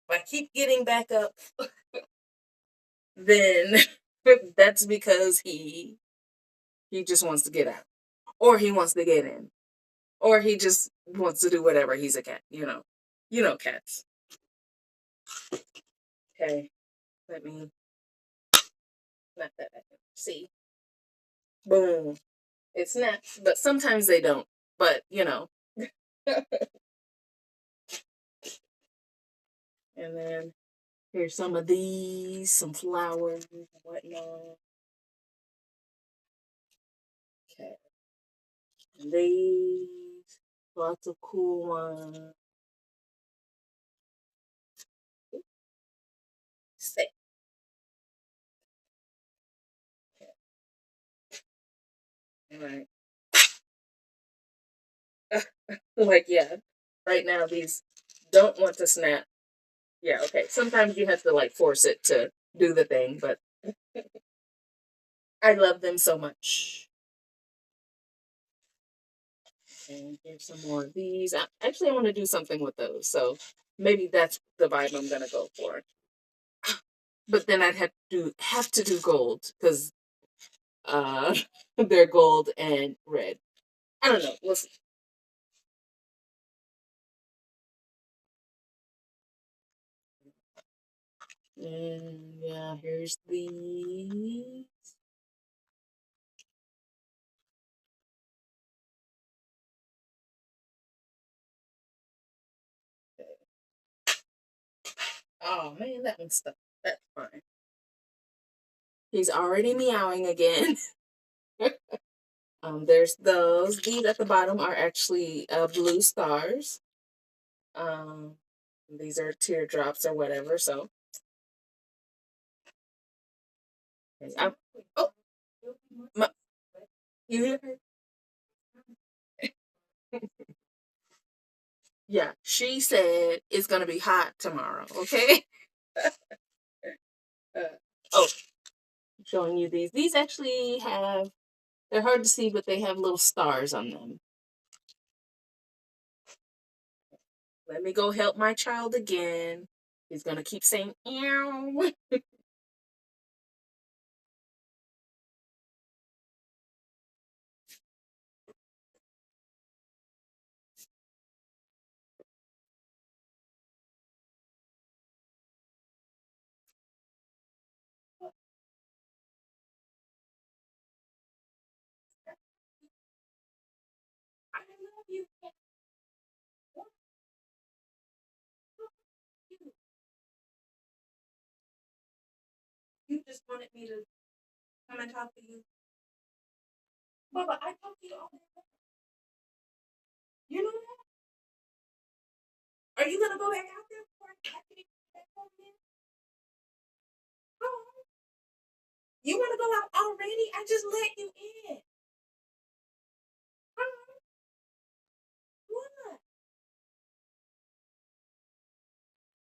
if I keep getting back up, then that's because he just wants to get out, or he wants to get in, or he just wants to do whatever. He's a cat. You know cats. Okay, let me snap that back in. See, boom, it snaps, but sometimes they don't. But. And then here's some of these, some flowers and whatnot. Okay, and these, lots of cool ones. Say, all right. Like, yeah, right now these don't want to snap. Yeah, okay. Sometimes you have to like force it to do the thing, but I love them so much. And here's some more of these. Actually, I want to do something with those, so maybe that's the vibe I'm gonna go for. But then I'd have to do gold because uh they're gold and red. I don't know. We'll see. And yeah, here's the. Oh man, that one's stuck. That's fine. He's already meowing again. There's those. These at the bottom are actually blue stars. Um, these are teardrops or whatever. So, I, oh, my, you hear her? Yeah, she said it's gonna be hot tomorrow. Okay. Oh, I'm showing you these. These actually have. They're hard to see, but they have little stars on them. Let me go help my child again. He's gonna keep saying "ew." I love you. You just wanted me to come and talk to you. Baba, I talk to you all day long. You know that? Are you gonna go back out there before after you get back home then? Oh, you wanna go out already? I just let you in. Oh, what?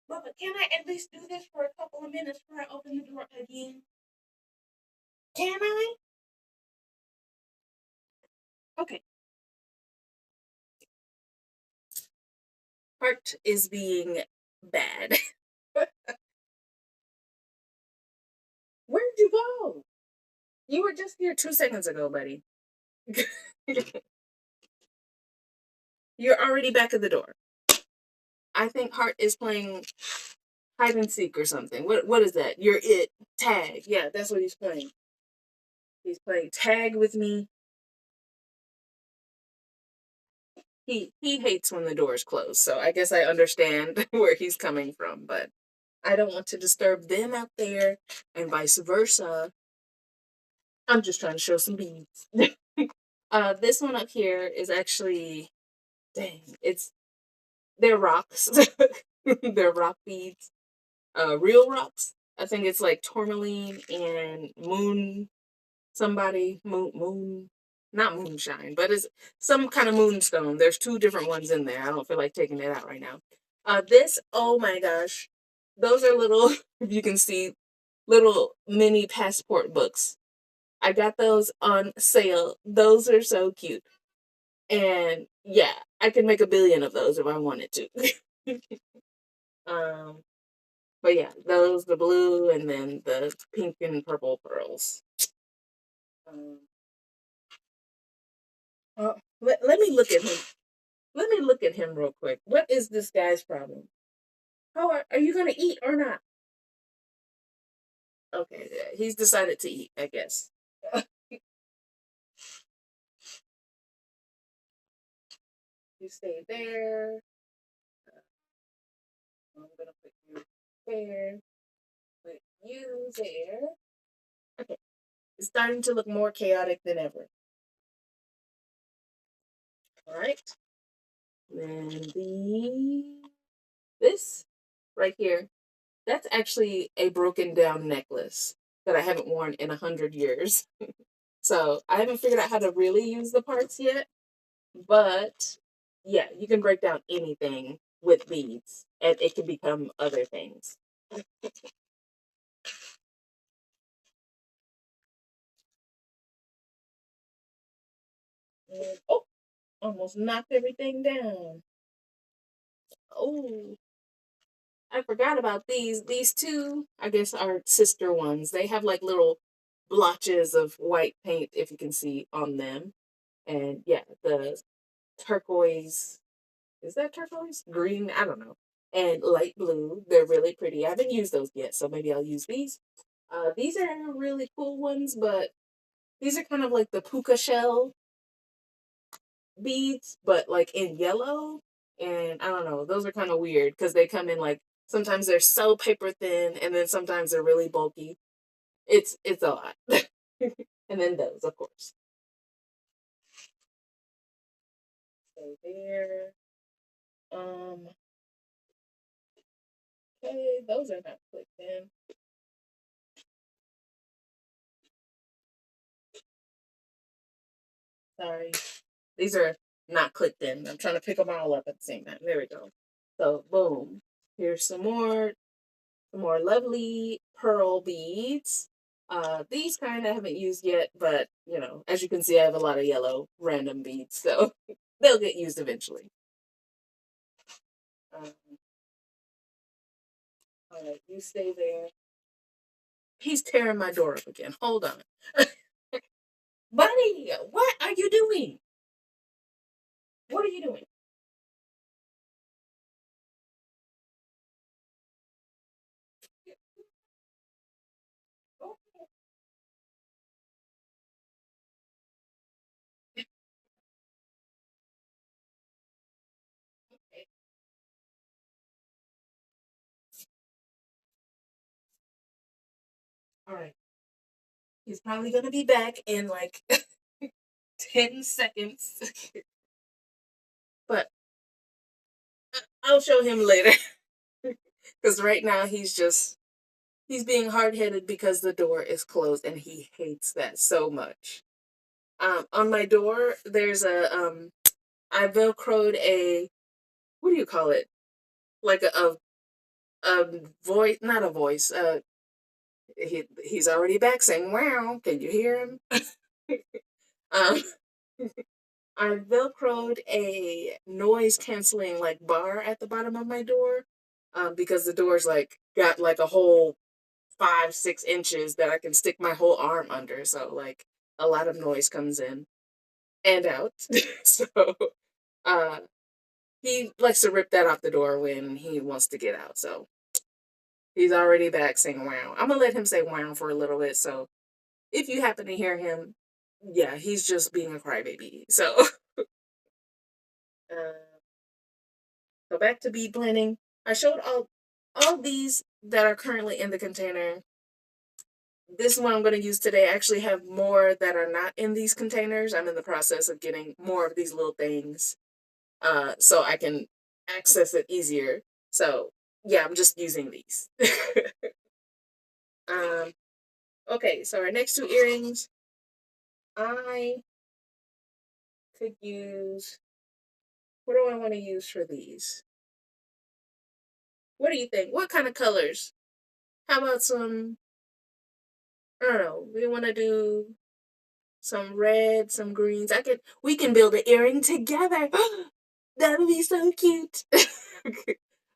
Baba, can I at least do this for a couple of minutes before I open the door again? Can I? Okay. Heart is being bad. go? You were just here 2 seconds ago, buddy. You're already back at the door. I think Hart is playing hide and seek or something. What is that? You're it. Tag. Yeah, that's what he's playing. He's playing tag with me. He hates when the doors close, so I guess I understand where he's coming from, but I don't want to disturb them out there and vice versa. I'm just trying to show some beads. This one up here is actually, dang, they're rocks. They're rock beads. Real rocks. I think it's like tourmaline and moon, not moonshine, but it's some kind of moonstone. There's two different ones in there. I don't feel like taking it out right now. Oh my gosh. Those are little, if you can see, little mini passport books. I got those on sale. Those are so cute. And yeah, I could make a billion of those if I wanted to. um, but yeah, the blue and then the pink and purple pearls. Um, let me look at him. Let me look at him real quick. What is this guy's problem? How are you gonna eat or not? Okay, yeah, he's decided to eat, I guess. You stay there. I'm gonna put you there. Put you there. Okay, it's starting to look more chaotic than ever. All right. Then this right here, that's actually a broken down necklace that I haven't worn in 100 years. So I haven't figured out how to really use the parts yet. But yeah, you can break down anything with beads and it can become other things. And, oh, almost knocked everything down. Oh, I forgot about these. These two, I guess, are sister ones. They have like little blotches of white paint, if you can see on them. And yeah, the turquoise, is that turquoise? Green? I don't know. And light blue. They're really pretty. I haven't used those yet, so maybe I'll use these. These are really cool ones, but these are kind of like the puka shell beads, but like in yellow. And I don't know, those are kind of weird because they come in like sometimes they're so paper thin, and then sometimes they're really bulky. It's a lot. And then those, of course. So there. Um. Okay, those are not clicked in. Sorry. These are not clicked in. I'm trying to pick them all up at the same time. There we go. So boom. Here's some more lovely pearl beads. These kind I haven't used yet, but you know, as you can see, I have a lot of yellow random beads, so they'll get used eventually. Um, all right, you stay there. He's tearing my door up again. Hold on. Buddy, what are you doing? What are you doing? Okay. All right. He's probably gonna be back in like 10 seconds. But I'll show him later. Because right now he's being hard headed because the door is closed and he hates that so much. On my door, there's I velcroed a, what do you call it? Like a voice, not a voice. He's already back saying wow. Can you hear him? um, I velcroed a noise canceling like bar at the bottom of my door, because the door's like got like a whole 5, 6 inches that I can stick my whole arm under. So like a lot of noise comes in and out. So uh he likes to rip that off the door when he wants to get out. So he's already back saying wow. I'm gonna let him say wow for a little bit. So if you happen to hear him, yeah, he's just being a crybaby. So uh, go back to bead blending. I showed all these that are currently in the container. This one I'm going to use today. I actually have more that are not in these containers. I'm in the process of getting more of these little things so I can access it easier. So yeah, I'm just using these. um, okay, so our next two earrings, I could use, what do I want to use for these? What do you think? What kind of colors? How about some, I don't know, we want to do some red, some greens. We can build an earring together. That would be so cute.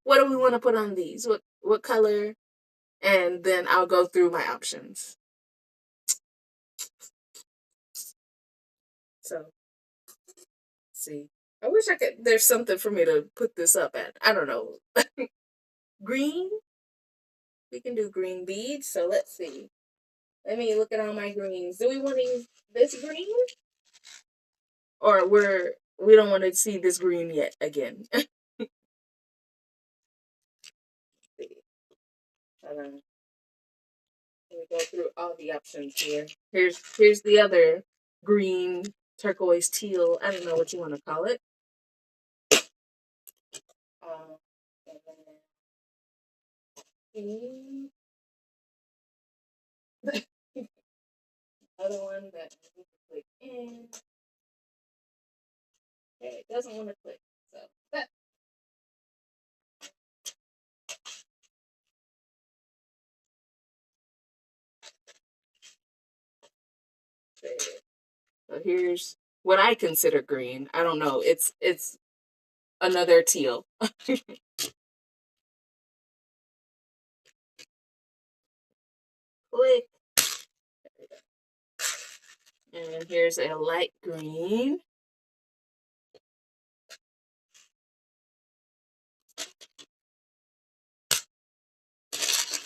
What do we want to put on these? What color? And then I'll go through my options. So, let's see. I wish I could, there's something for me to put this up at. I don't know. Green? We can do green beads. So let's see. Let me look at all my greens. Do we want to use this green? Or we don't want to see this green yet again. Let me go through all the options here. Here's the other green, turquoise, teal. I don't know what you want to call it. And then other one that I need to click in. Okay, it doesn't want to click. So that. Okay. So here's what I consider green. I don't know. It's another teal. Click. And here's a light green.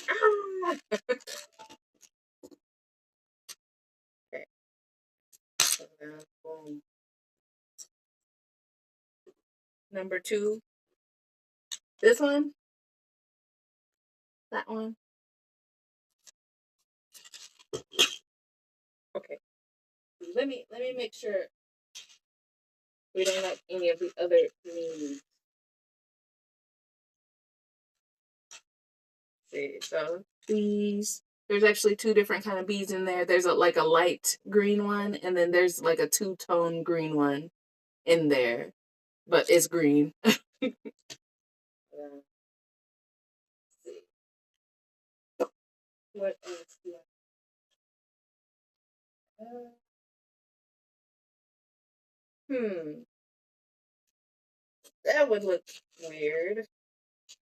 Ah! Okay. So now, boom. Number 2. This one. That one. Okay. Let me make sure we don't have any of the other greens. See, so these, there's actually 2 different kind of beads in there. There's like a light green one, and then there's like a 2-tone green one in there, but it's green. See. What else do I have? That would look weird.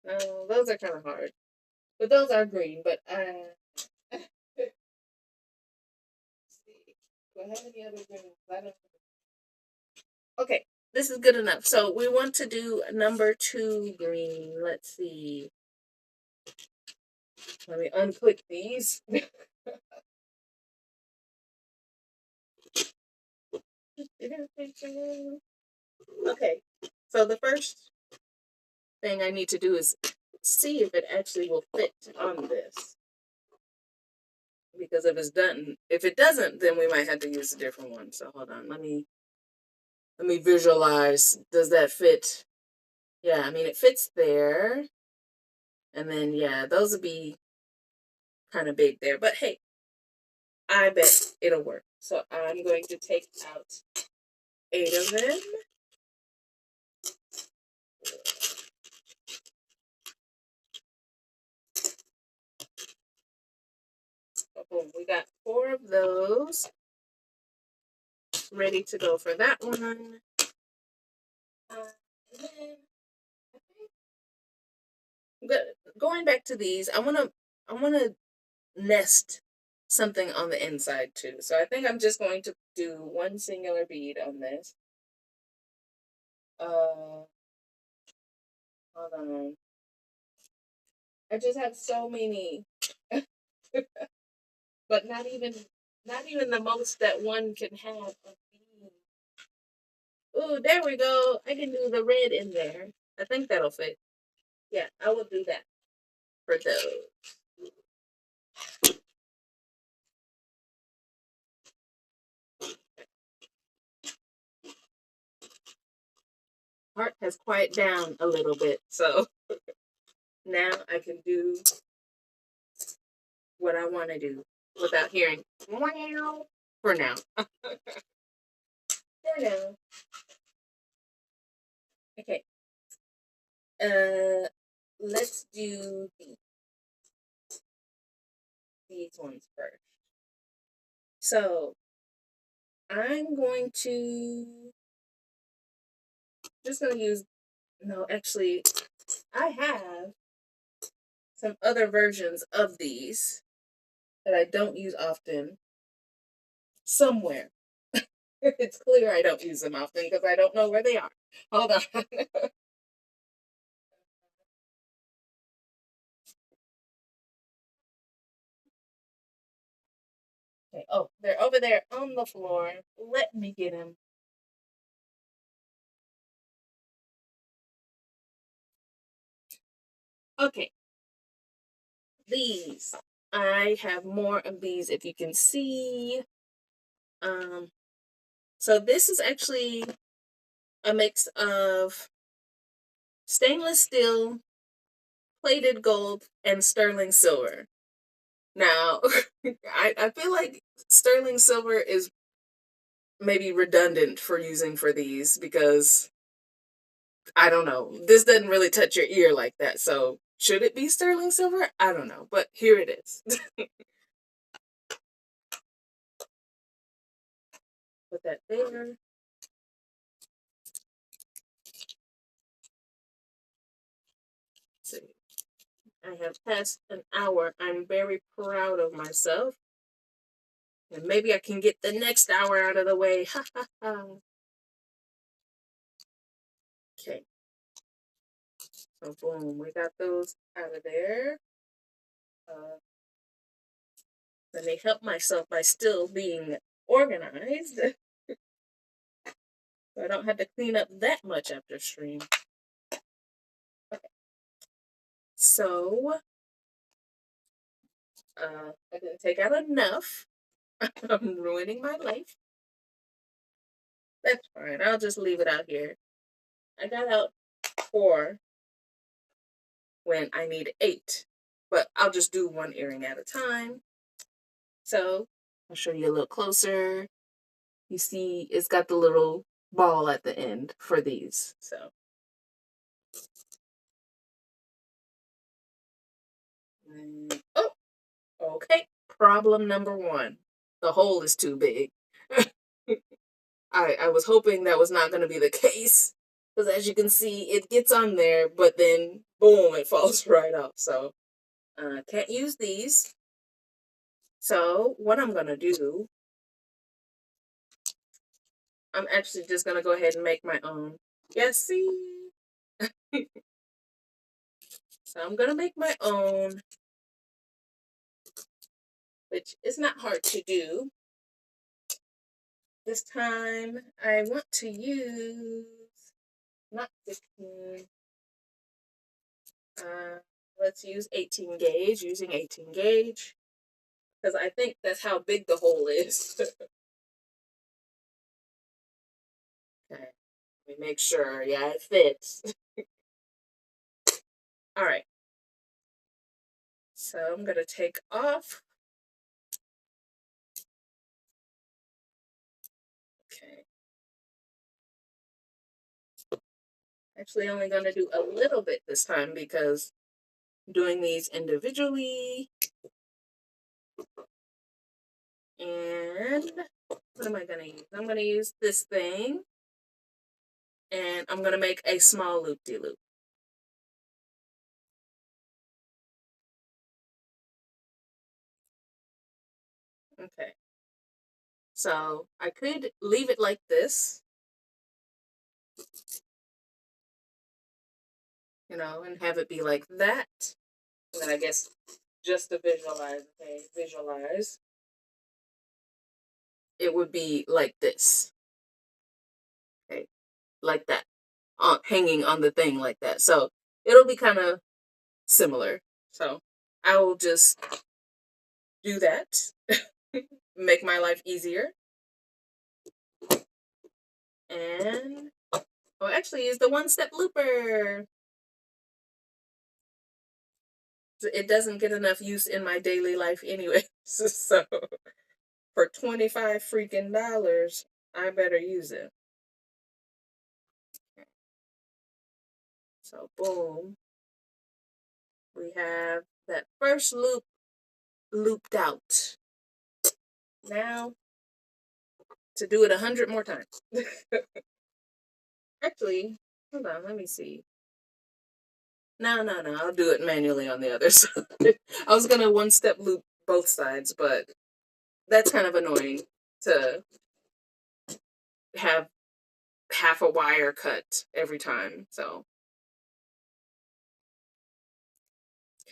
No, those are kind of hard. But those are green, but let's see. Do I have any other greens? I don't. Okay, this is good enough. So we want to do number 2 green. Let's see. Let me unclick these. Okay, so the first thing I need to do is see if it actually will fit on this. Because if it doesn't, then we might have to use a different one. So hold on, let me visualize. Does that fit? Yeah, I mean it fits there. And then yeah, those would be kind of big there. But hey, I bet it'll work. So I'm going to take out 8 of them. So boom, we got 4 of those ready to go for that one. And then I think going back to these, I wanna nest something on the inside too. So I think I'm just going to do one singular bead on this. Hold on. I just have so many, but not even the most that one can have of these. Ooh, there we go. I can do the red in there. I think that'll fit. Yeah, I will do that for those. Heart has quieted down a little bit, so now I can do what I want to do without hearing wow for now. For now. Okay. Let's do these ones first. So I'm going to just gonna use no, actually I have some other versions of these that I don't use often somewhere. It's clear I don't use them often because I don't know where they are. Hold on. Okay. Oh, they're over there on the floor. Let me get them. Okay. These. I have more of these if you can see. Um, so this is actually a mix of stainless steel, plated gold, and sterling silver. Now, I feel like sterling silver is maybe redundant for using for these because I don't know. This doesn't really touch your ear like that. So should it be sterling silver? I don't know. But here it is. Put that there. Let's see. I have passed an hour. I'm very proud of myself. And maybe I can get the next hour out of the way. Ha ha ha. Okay. So boom, we got those out of there. Let me help myself by still being organized. So I don't have to clean up that much after stream. Okay. So I didn't take out enough. I'm ruining my life. That's fine. I'll just leave it out here. I got out 4 when I need 8. But I'll just do one earring at a time. So I'll show you a little closer. You see it's got the little ball at the end for these. So oh, okay. Problem number 1. The hole is too big. I was hoping that was not going to be the case. Because as you can see, it gets on there, but then boom, it falls right off. So can't use these. So what I'm going to do, I'm actually just going to go ahead and make my own. Yes, see? So I'm going to make my own, which is not hard to do. This time I want to use, not 15, let's use 18 gauge, using 18 gauge. Because I think that's how big the hole is. Okay, let me make sure. Yeah, it fits. All right. So I'm going to take off. Okay. Actually, only going to do a little bit this time because I'm doing these individually. And what am I going to use? I'm going to use this thing. And I'm going to make a small loop-de-loop. Okay. So I could leave it like this, and have it be like that. And then I guess just to visualize, okay, visualize, it would be like this, okay, like that, hanging on the thing like that. So it'll be kind of similar. So I will just do that, make my life easier, and actually use the one-step looper. It doesn't get enough use in my daily life anyway. So for 25 freaking dollars, I better use it. So boom, we have that first loop looped out. Now to do it 100 more times. Actually, hold on, let me see. No, I'll do it manually on the other side. I was gonna one-step loop both sides, but that's kind of annoying to have half a wire cut every time. So,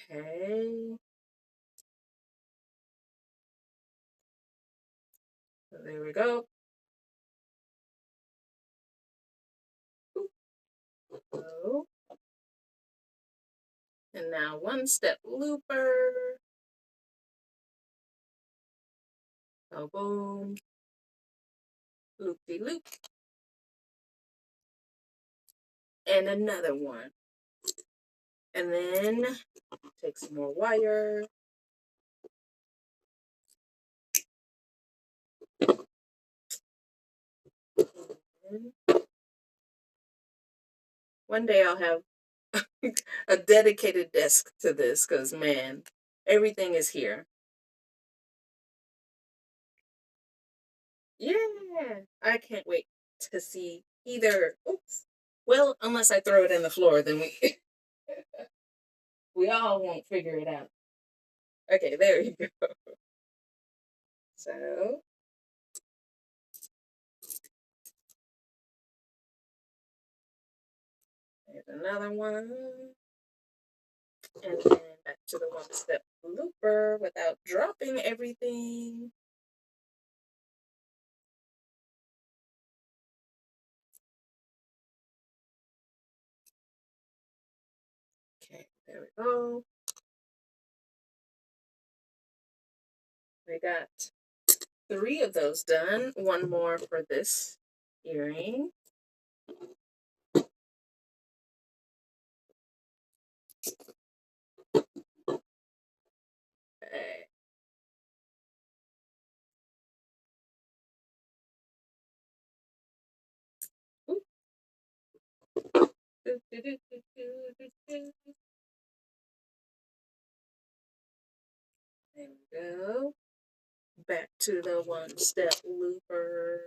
okay. So there we go. Oh. And now one-step looper. So boom. Loop-de-loop. And another one. And then take some more wire. One day I'll have a dedicated desk to this because, man, everything is here. Yeah, I can't wait to see either. Oops. Well, unless I throw it in the floor, then we we all won't figure it out. Okay, there you go. So there's another one. And then back to the one-step looper without dropping everything. Okay, there we go. We got 3 of those done. One more for this earring. Okay. There we go. Back to the one-step looper.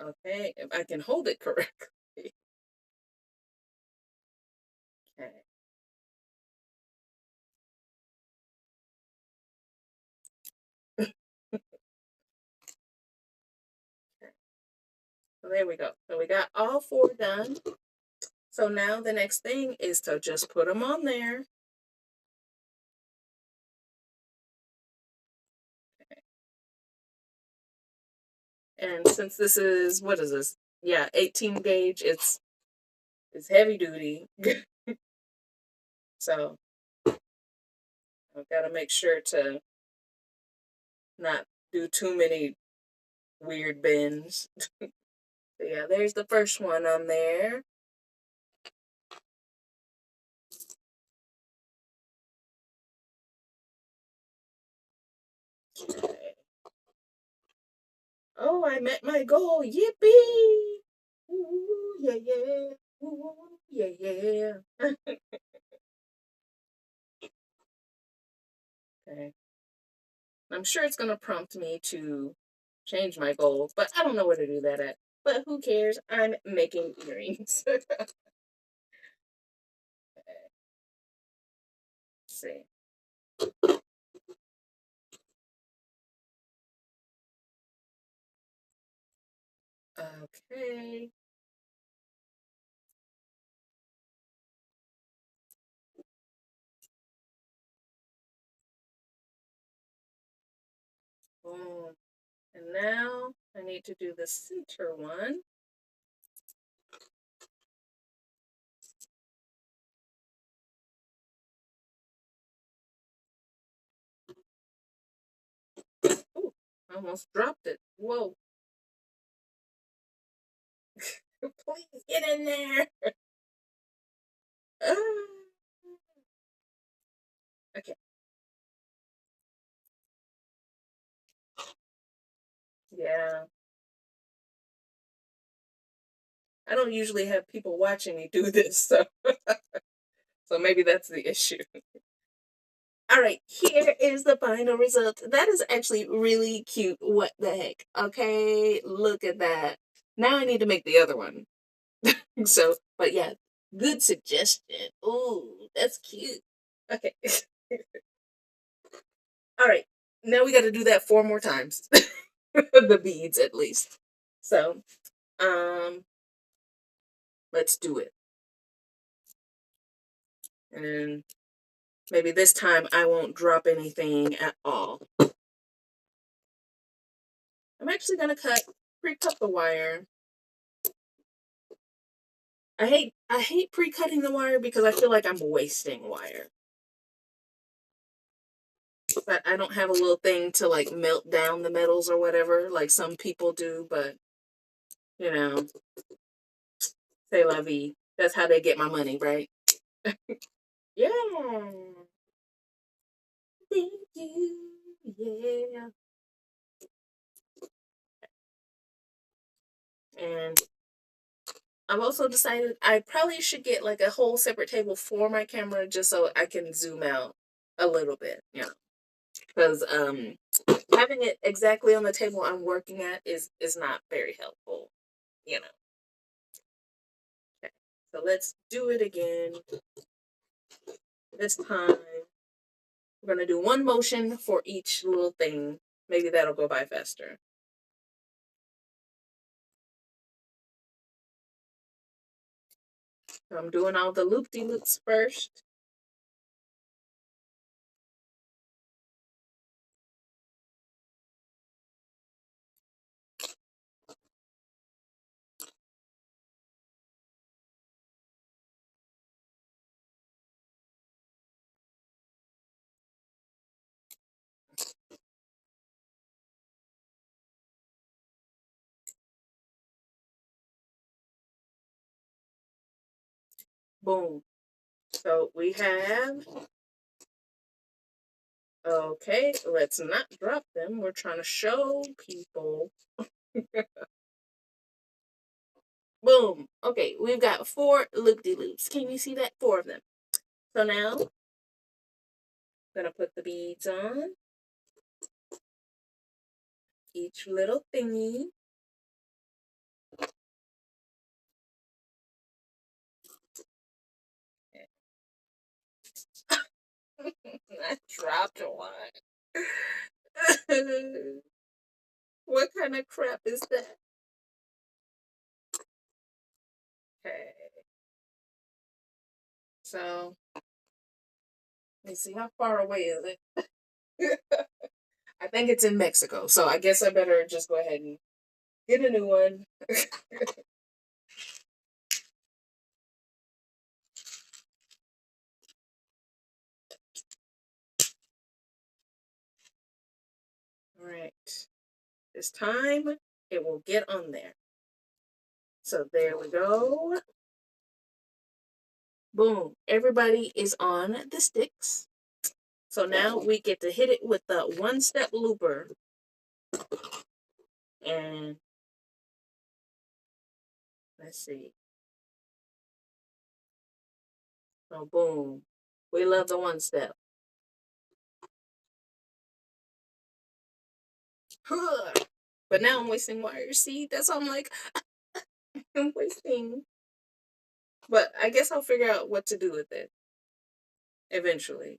Okay, if I can hold it correctly. Okay. So there we go. So we got all 4 done. So now the next thing is to just put them on there. Okay. And since this is, what is this? Yeah, 18 gauge. It's heavy duty. So I've got to make sure to not do too many weird bends. So yeah, there's the first one on there. Okay. Oh, I met my goal. Yippee! Ooh, yeah, yeah. Ooh, yeah, yeah. Okay. I'm sure it's going to prompt me to change my goal, but I don't know where to do that at. But who cares? I'm making earrings. Let's see. Okay. Boom. And now I need to do the center one. Ooh, I almost dropped it. Whoa. Please get in there. Ah. Okay. Yeah. I don't usually have people watching me do this, so maybe that's the issue. All right, here is the final result. That is actually really cute. What the heck? Okay, look at that. Now I need to make the other one. So, but yeah, good suggestion. Ooh, that's cute. Okay. All right. Now we got to do that 4 more times. The beads at least. So, um, let's do it. And maybe this time I won't drop anything at all. I'm actually gonna pre-cut the wire. I hate pre-cutting the wire because I feel like I'm wasting wire. But I don't have a little thing to like melt down the metals or whatever like some people do, but you know, c'est la vie. That's how they get my money, right? Yeah. Thank you. Yeah. And I've also decided I probably should get like a whole separate table for my camera just so I can zoom out a little bit, you know. Because having it exactly on the table I'm working at is not very helpful, you know. Okay. So let's do it again. This time we're gonna do one motion for each little thing. Maybe that'll go by faster. So I'm doing all the loop-de-loops first. Boom. So we have, okay, let's not drop them. We're trying to show people. Boom. Okay, we've got 4 loop-de-loops. Can you see that? 4 of them. So now, I'm going to put the beads on each little thingy. I dropped one. What kind of crap is that? Okay. So, let me see, how far away is it? I think it's in Mexico, so I guess I better just go ahead and get a new one. All right. This time, it will get on there. So there we go. Boom. Everybody is on the sticks. So now we get to hit it with the one-step looper. And let's see. Oh, boom. We love the one-step. But now I'm wasting wire. See, that's why I'm like, I'm wasting. But I guess I'll figure out what to do with it eventually.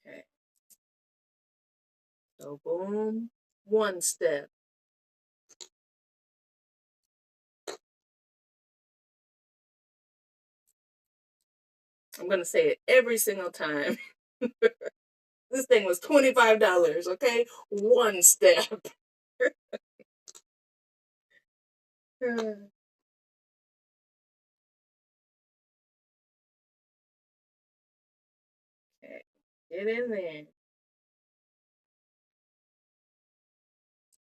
Okay. So boom, one step. I'm gonna say it every single time. This thing was $25, okay? One step. Okay, get in there.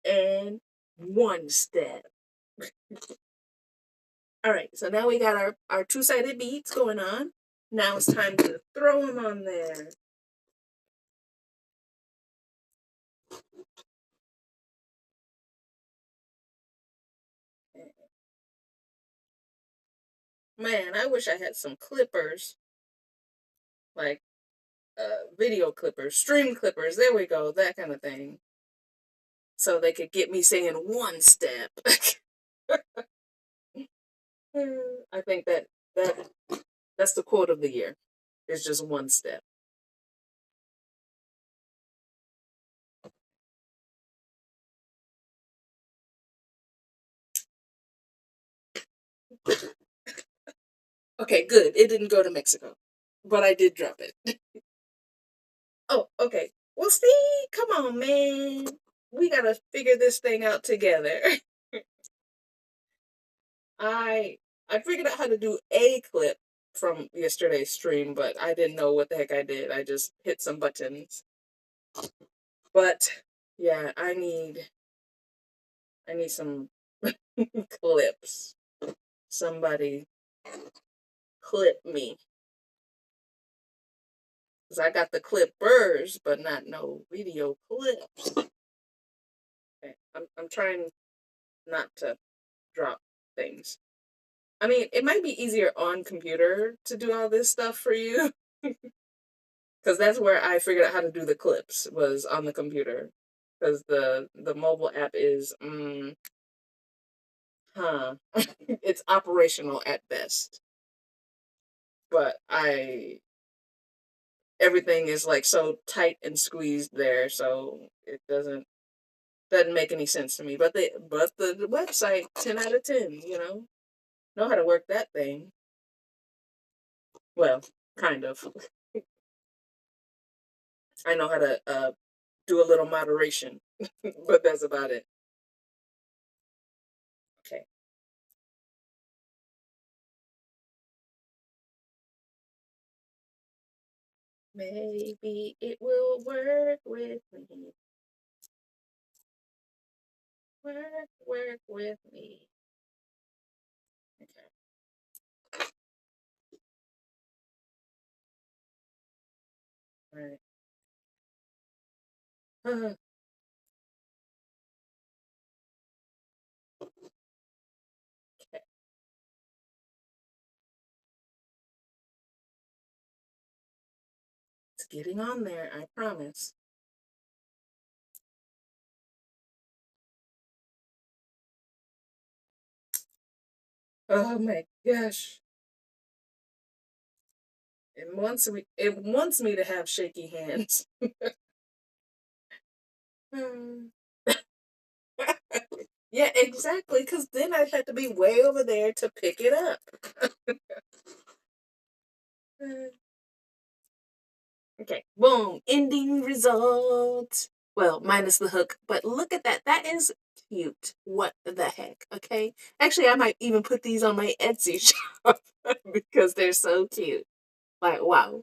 And one step. All right, so now we got our two-sided beads going on. Now it's time to throw them on there. Man, I wish I had some clippers, like video clippers, stream clippers. There we go, that kind of thing. So they could get me saying one step. I think that that's the quote of the year. It's just one step. Okay, good. It didn't go to Mexico, but I did drop it. Oh, okay. Well, see, come on, man. We gotta figure this thing out together. I I figured out how to do a clip from yesterday's stream, but I didn't know what the heck I did. I just hit some buttons. But yeah, I need some clips. Somebody clip me. Because I got the clippers, but not no video clips. Okay. I'm trying not to drop things. I mean, it might be easier on computer to do all this stuff for you. Because that's where I figured out how to do the clips, was on the computer. Because the mobile app is, it's operational at best. But everything is like so tight and squeezed there, so it doesn't make any sense to me. But the website, 10 out of 10, know how to work that thing. Well, kind of. I know how to do a little moderation, but that's about it. Okay. Maybe it will work with me. Work with me. Okay. All right. Okay. It's getting on there, I promise. Oh my gosh. It wants me to have shaky hands. Yeah, exactly. Because then I'd have to be way over there to pick it up. Okay, boom, ending result. Well, minus the hook, but look at that. That is cute. What the heck? Okay. Actually, I might even put these on my Etsy shop because they're so cute. Like, wow.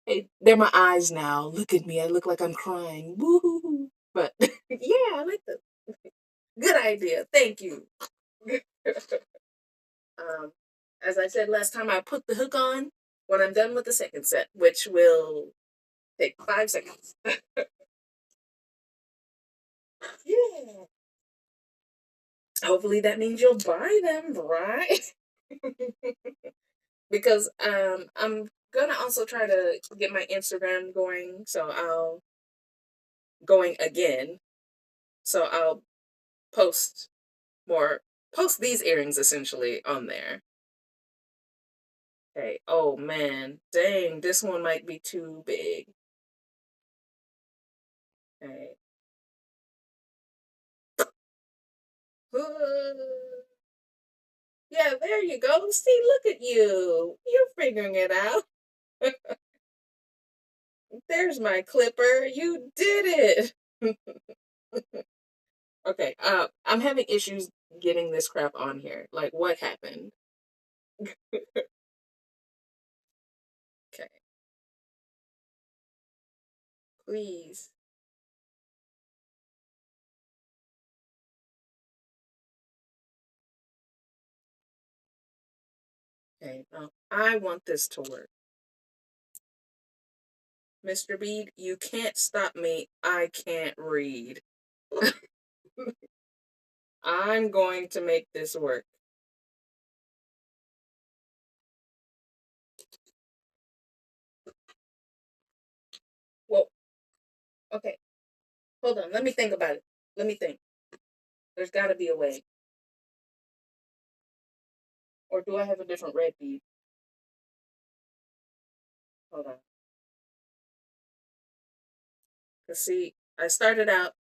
Hey, they're my eyes now. Look at me. I look like I'm crying. Woo! But yeah, I like them. Good idea. Thank you. um, as I said last time, I put the hook on when I'm done with the second set, which will take 5 seconds. Yeah. Hopefully that means you'll buy them, right? Because I'm gonna also try to get my Instagram going, so I'll going again. So I'll post more post these earrings essentially on there. Okay. Oh man. Dang, this one might be too big. Okay. Yeah, there you go. See, look at you. You're figuring it out. There's my clipper. You did it. Okay, I'm having issues getting this crap on here. Like, what happened? Okay, please. Okay, now I want this to work. Mr. Bead, you can't stop me. I can't read. I'm going to make this work. Well, okay, hold on. Let me think about it. Let me think. There's got to be a way. Or do I have a different red bead? Hold on. Cause see, I started out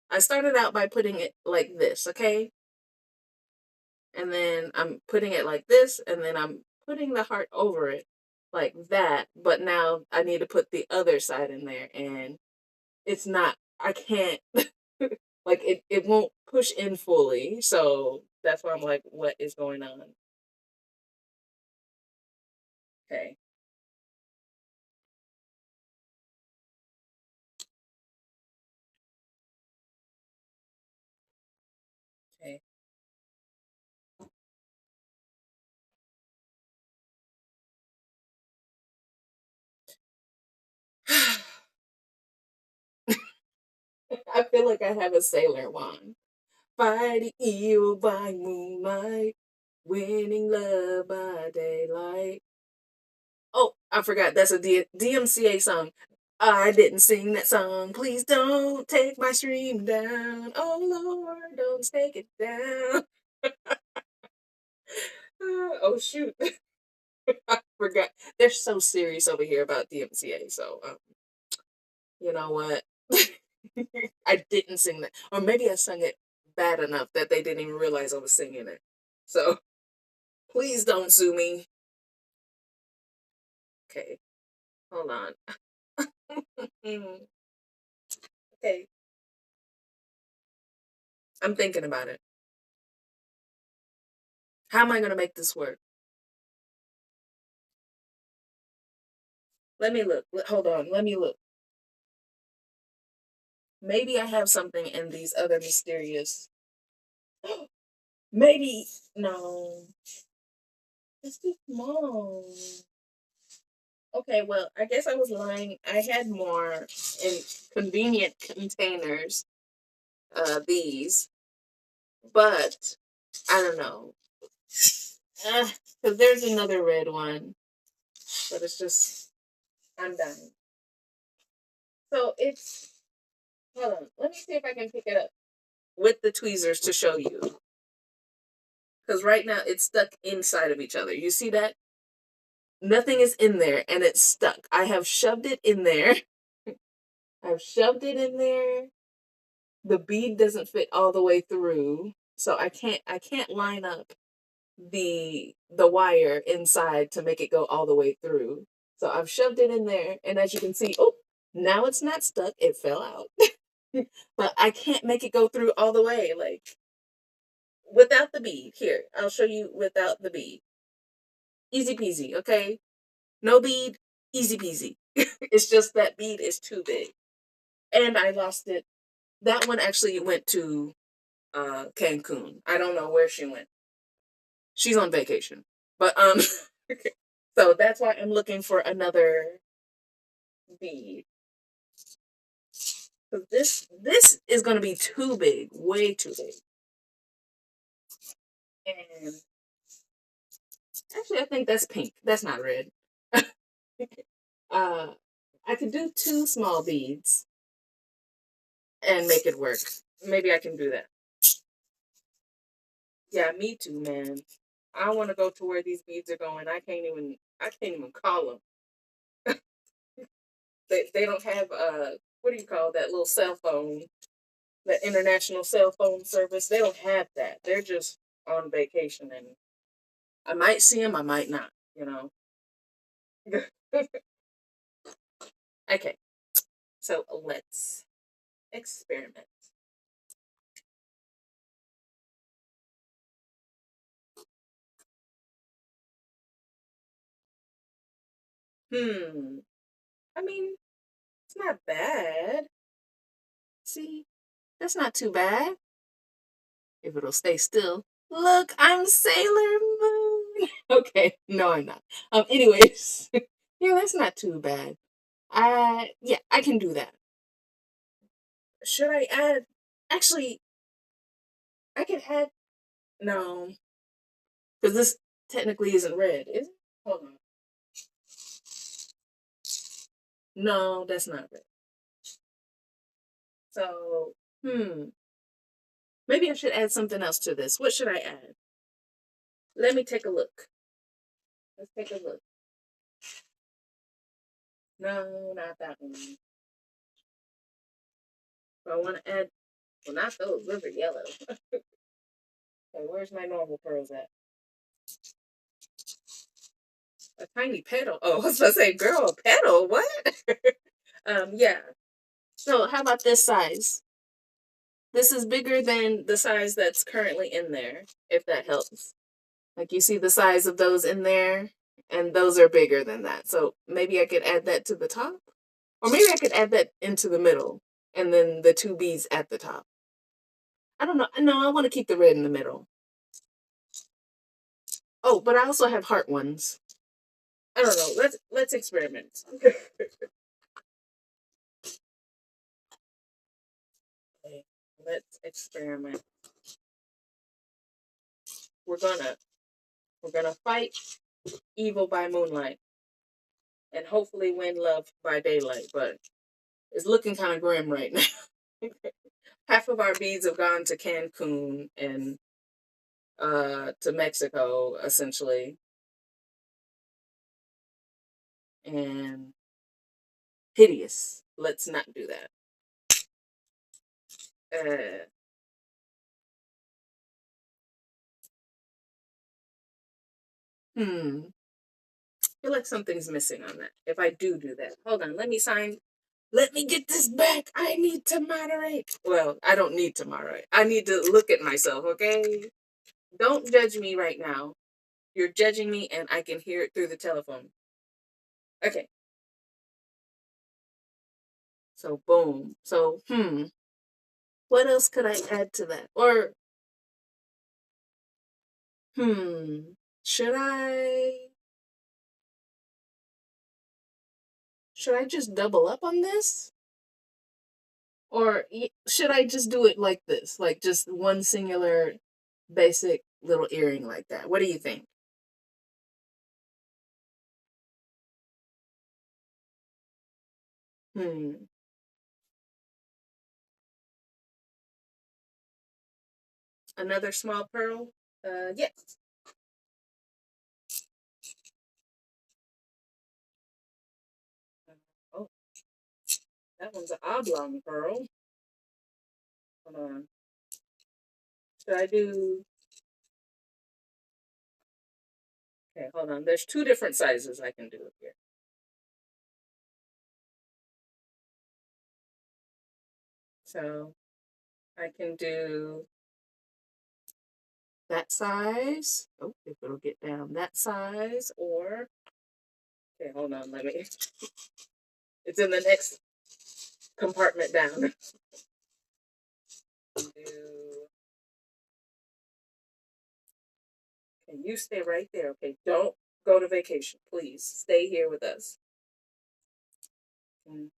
by putting it like this, okay? And then I'm putting it like this, and then I'm putting the heart over it like that. But now I need to put the other side in there, and it's not, I can't, like, it won't push in fully. So that's why I'm like, what is going on? Okay, okay. I feel like I have a sailor wand. Fighting evil by moonlight, winning love by daylight. Oh, I forgot. That's a DMCA song. I didn't sing that song. Please don't take my stream down. Oh Lord, don't take it down. Oh shoot, I forgot. They're so serious over here about DMCA. So, you know what? I didn't sing that, or maybe I sung it bad enough that they didn't even realize I was singing it. So please don't sue me. Okay, hold on. Okay, I'm thinking about it. How am I going to make this work? Let me look. Hold on. Let me look. Maybe I have something in these other mysterious. Maybe. No. It's too small. Okay, well, I guess I was lying. I had more in convenient containers, these, but I don't know. Because there's another red one, but it's just, I'm dying. So it's, hold on. Let me see if I can pick it up with the tweezers to show you. Because right now it's stuck inside of each other. You see that? Nothing is in there and it's stuck. I have shoved it in there. I've shoved it in there. The bead doesn't fit all the way through. So I can't line up the wire inside to make it go all the way through. So I've shoved it in there, and as you can see, oh, now it's not stuck. It fell out. But I can't make it go through all the way, like without the bead. Here, I'll show you without the bead. Easy peasy, okay? No bead, easy peasy. It's just that bead is too big. And I lost it. That one actually went to Cancun. I don't know where she went. She's on vacation. But so that's why I'm looking for another bead. Cause this is gonna be too big, way too big. And actually I think that's pink. That's not red. uh I could do two small beads and make it work. Maybe I can do that. Yeah, me too, man. I want to go to where these beads are going. I can't even call them. They don't have what do you call that little cell phone? the international cell phone service. They don't have that. They're just on vacation, and I might see them, I might not. You know. Okay, so let's experiment. Hmm. I mean, it's not bad. See, that's not too bad. If it'll stay still. Look, I'm Sailor Moon. Okay, no, I'm not. Anyways, yeah, that's not too bad. Yeah, I can do that. Should I add? Actually, I can add. No, because this technically isn't red, is it? Hold on. No, that's not red. So, maybe I should add something else to this. What should I add? Let me take a look. Let's take a look. No, not that one. I want to add. Well, not those. Those are yellow. Okay, where's my normal pearls at? A tiny petal. Oh, I was supposed to say, girl, a petal. What? Yeah. So how about this size? This is bigger than the size that's currently in there, if that helps. Like you see the size of those in there, and those are bigger than that. So maybe I could add that to the top. Or maybe I could add that into the middle, and then the two bees at the top. I don't know. No, I want to keep the red in the middle. Oh, but I also have heart ones. I don't know. Let's experiment. Okay, let's experiment. We're gonna we're gonna fight evil by moonlight and hopefully win love by daylight. But it's looking kind of grim right now. Half of our beads have gone to Cancun and to Mexico essentially, and hideous. Let's not do that. Uh, hmm. I feel like something's missing on that. If I do that, hold on. Let me sign. Let me get this back. I need to moderate. Well, I don't need to moderate. I need to look at myself. Okay. Don't judge me right now. You're judging me, and I can hear it through the telephone. Okay. So boom. So what else could I add to that? Or hmm, should I just double up on this? Or should I just do it like this? Like just one singular basic little earring like that. What do you think? Hmm. Another small pearl? Yes. Oh, that one's an oblong pearl. Hold on. Should I do okay, hold on. There's two different sizes I can do here. So I can do that size. Oh, if it'll get down that size, or okay, hold on, let me it's in the next compartment down. Do okay, you stay right there, okay? Don't go to vacation, please. Stay here with us. And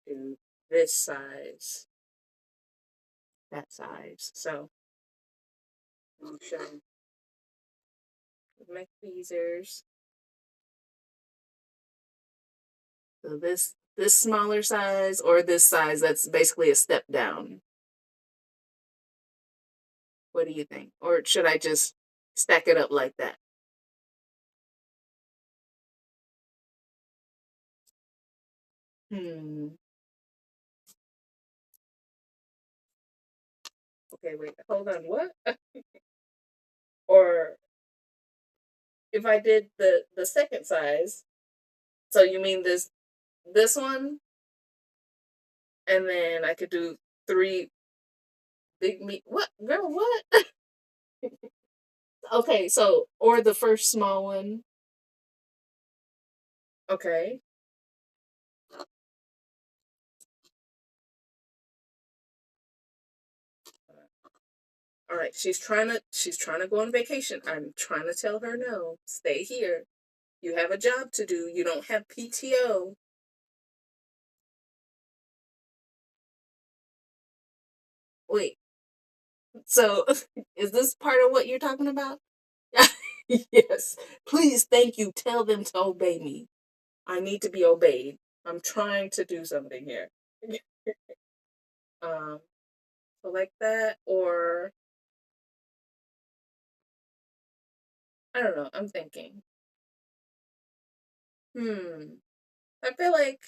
do this size, that size. So I'm showing my tweezers. So this smaller size or this size that's basically a step down. What do you think? Or should I just stack it up like that? Hmm. Okay, wait, hold on. What? Or if I did the second size, so you mean this one, and then I could do three big meat. What, girl? What? Okay, so or the first small one. Okay. All right. She's trying to go on vacation. I'm trying to tell her no. Stay here. You have a job to do. You don't have PTO. Wait. So is this part of what you're talking about? Yes. Please, thank you. Tell them to obey me. I need to be obeyed. I'm trying to do something here. um, so like that, or I don't know. I'm thinking. Hmm. I feel like,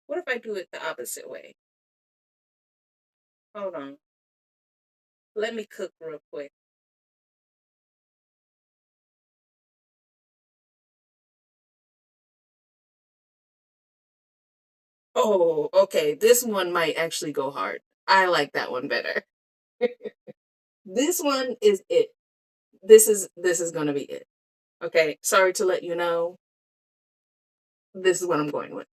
what if I do it the opposite way? Hold on. Let me cook real quick. Oh, okay. This one might actually go hard. I like that one better. This one is it. This is gonna be it. Okay. Sorry to let you know. This is what I'm going with.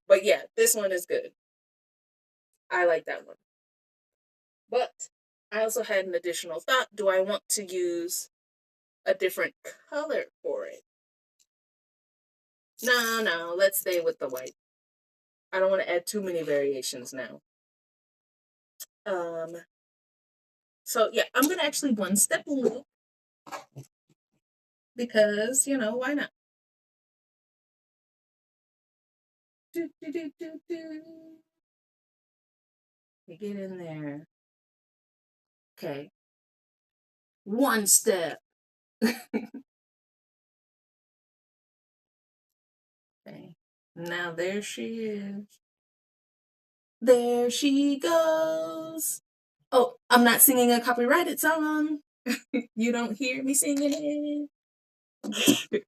But yeah, this one is good. I like that one. But I also had an additional thought. Do I want to use a different color for it? No, no. Let's stay with the white. I don't want to add too many variations now. Um. So yeah, I'm gonna actually one step loop because why not? Do, do, do, do, do. You get in there. Okay. One step. Okay. Now there she is. There she goes. Oh, I'm not singing a copyrighted song. You don't hear me singing it.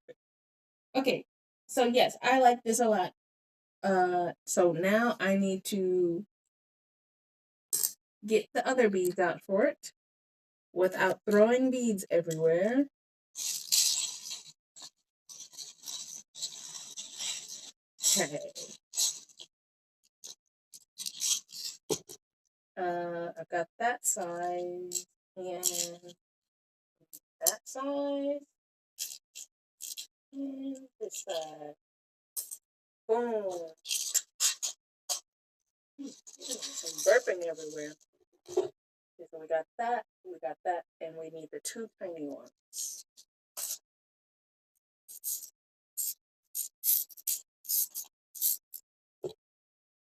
Okay. So yes, I like this a lot. So now I need to get the other beads out for it without throwing beads everywhere. Okay. I got that size and that size and this side. Boom. I'm burping everywhere. Okay, so we got that, and we need the two tiny ones.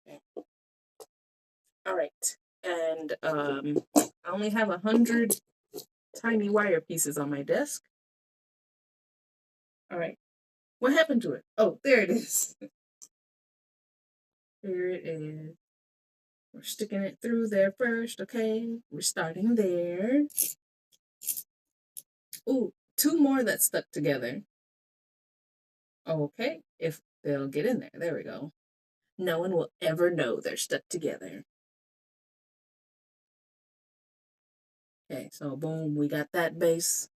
Okay. All right. And I only have 100 tiny wire pieces on my desk. All right. What happened to it? Oh, there it is. Here it is. We're sticking it through there first, okay? We're starting there. Ooh, two more that stuck together. Okay, if they'll get in there. There we go. No one will ever know they're stuck together. Okay, so boom, we got that base.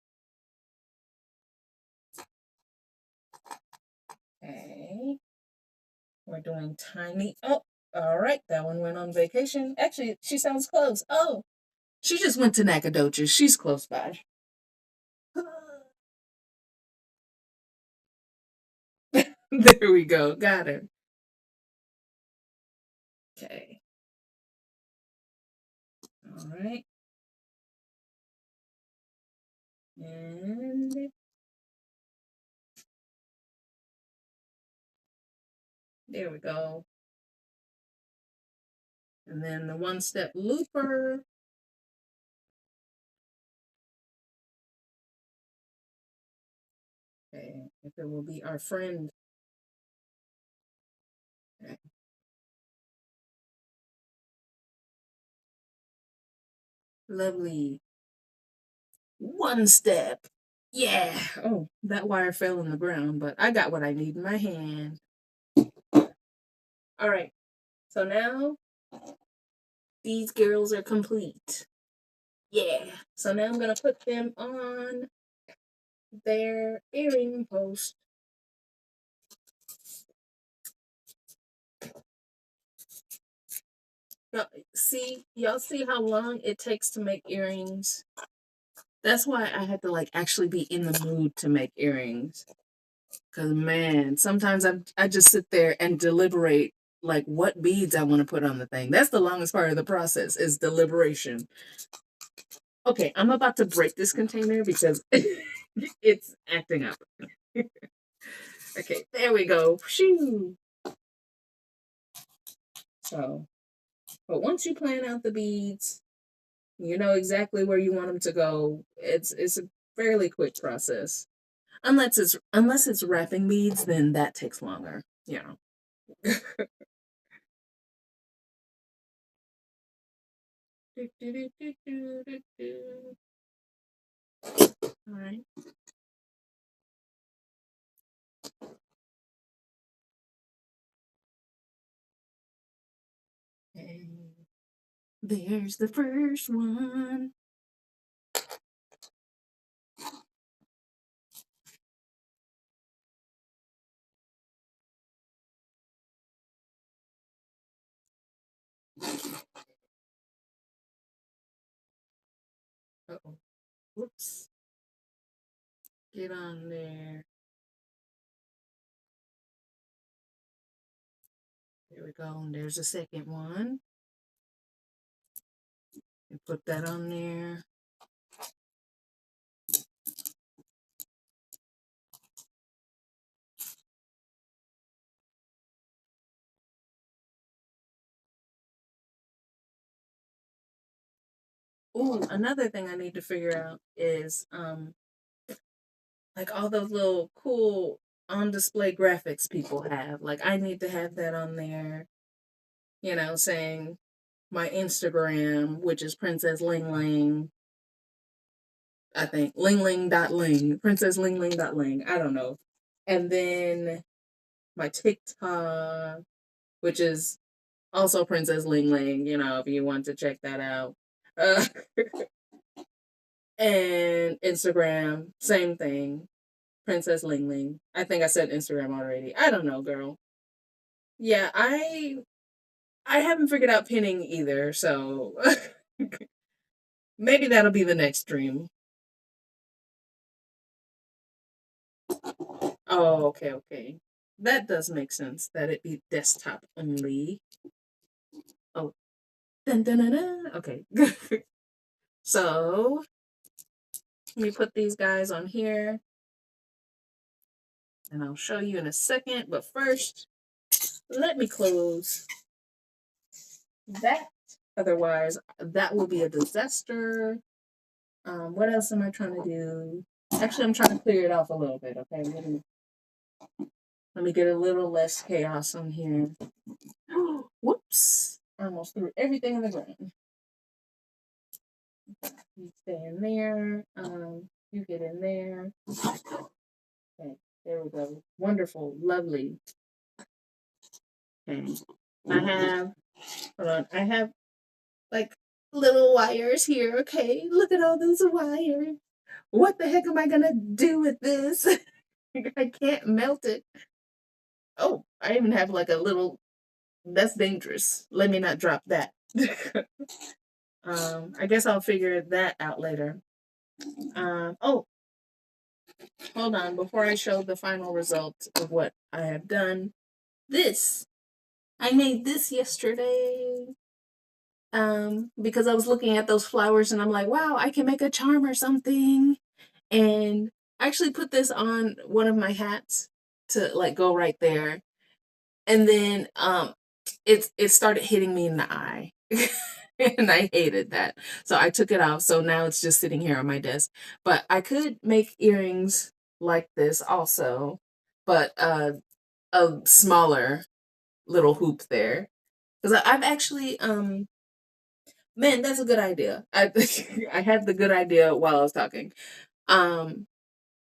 Okay, we're doing tiny. Oh, all right, that one went on vacation. Actually, she sounds close. Oh, she just went to Nacogdoches. She's close by. There we go. Got her. Okay. All right. And there we go. And then the one step looper. Okay. If it will be our friend. Okay. Lovely. One step. Yeah. Oh, that wire fell on the ground, but I got what I need in my hand. All right. So now these girls are complete. Yeah. So now I'm going to put them on their earring post. Now, see, y'all see how long it takes to make earrings? That's why I had to like actually be in the mood to make earrings. Cause man, sometimes I just sit there and deliberate like what beads I want to put on the thing. That's the longest part of the process is deliberation. Okay, I'm about to break this container because it's acting up. Okay, there we go. Shoo. So, but once you plan out the beads, you know exactly where you want them to go. It's a fairly quick process. Unless it's wrapping beads, then that takes longer. You know. All right. And there's the first one. Uh-oh. Whoops. Get on there. There we go. And there's the second one. And put that on there. Oh, another thing I need to figure out is like all those little cool on display graphics people have. Like I need to have that on there, saying my Instagram, which is Princess Ling Ling. I think Ling Ling dot Ling, Princess Ling Ling dot Ling. I don't know. And then my TikTok, which is also Princess Ling Ling, if you want to check that out. Uh, and Instagram, same thing. Princess Ling Ling. I think I said Instagram already. I don't know, girl. Yeah, I haven't figured out pinning either, so maybe that'll be the next stream. Oh, okay, okay. That does make sense that it be desktop only. Oh, dun, dun, dun, dun. Okay. So let me put these guys on here and I'll show you in a second. But first, let me close that. Otherwise, that will be a disaster. What else am I trying to do? Actually, I'm trying to clear it off a little bit. Okay, let me get a little less chaos on here. Whoops! I almost threw everything in the ground. You stay in there. You get in there. Okay, there we go. Wonderful, lovely. Okay, hold on. I have like little wires here. Okay, look at all those wires. What the heck am I gonna do with this? I can't melt it. Oh, I even have like a little. That's dangerous. Let me not drop that. I guess I'll figure that out later. Oh, hold on. Before I show the final result of what I have done, this I made this yesterday. Because I was looking at those flowers and I'm like, wow, I can make a charm or something. And I actually put this on one of my hats to like go right there. And then it started hitting me in the eye. And I hated that. So I took it off. So now it's just sitting here on my desk. But I could make earrings like this also, but a smaller little hoop there. Because I've actually Man, that's a good idea. I I had the good idea while I was talking. Um,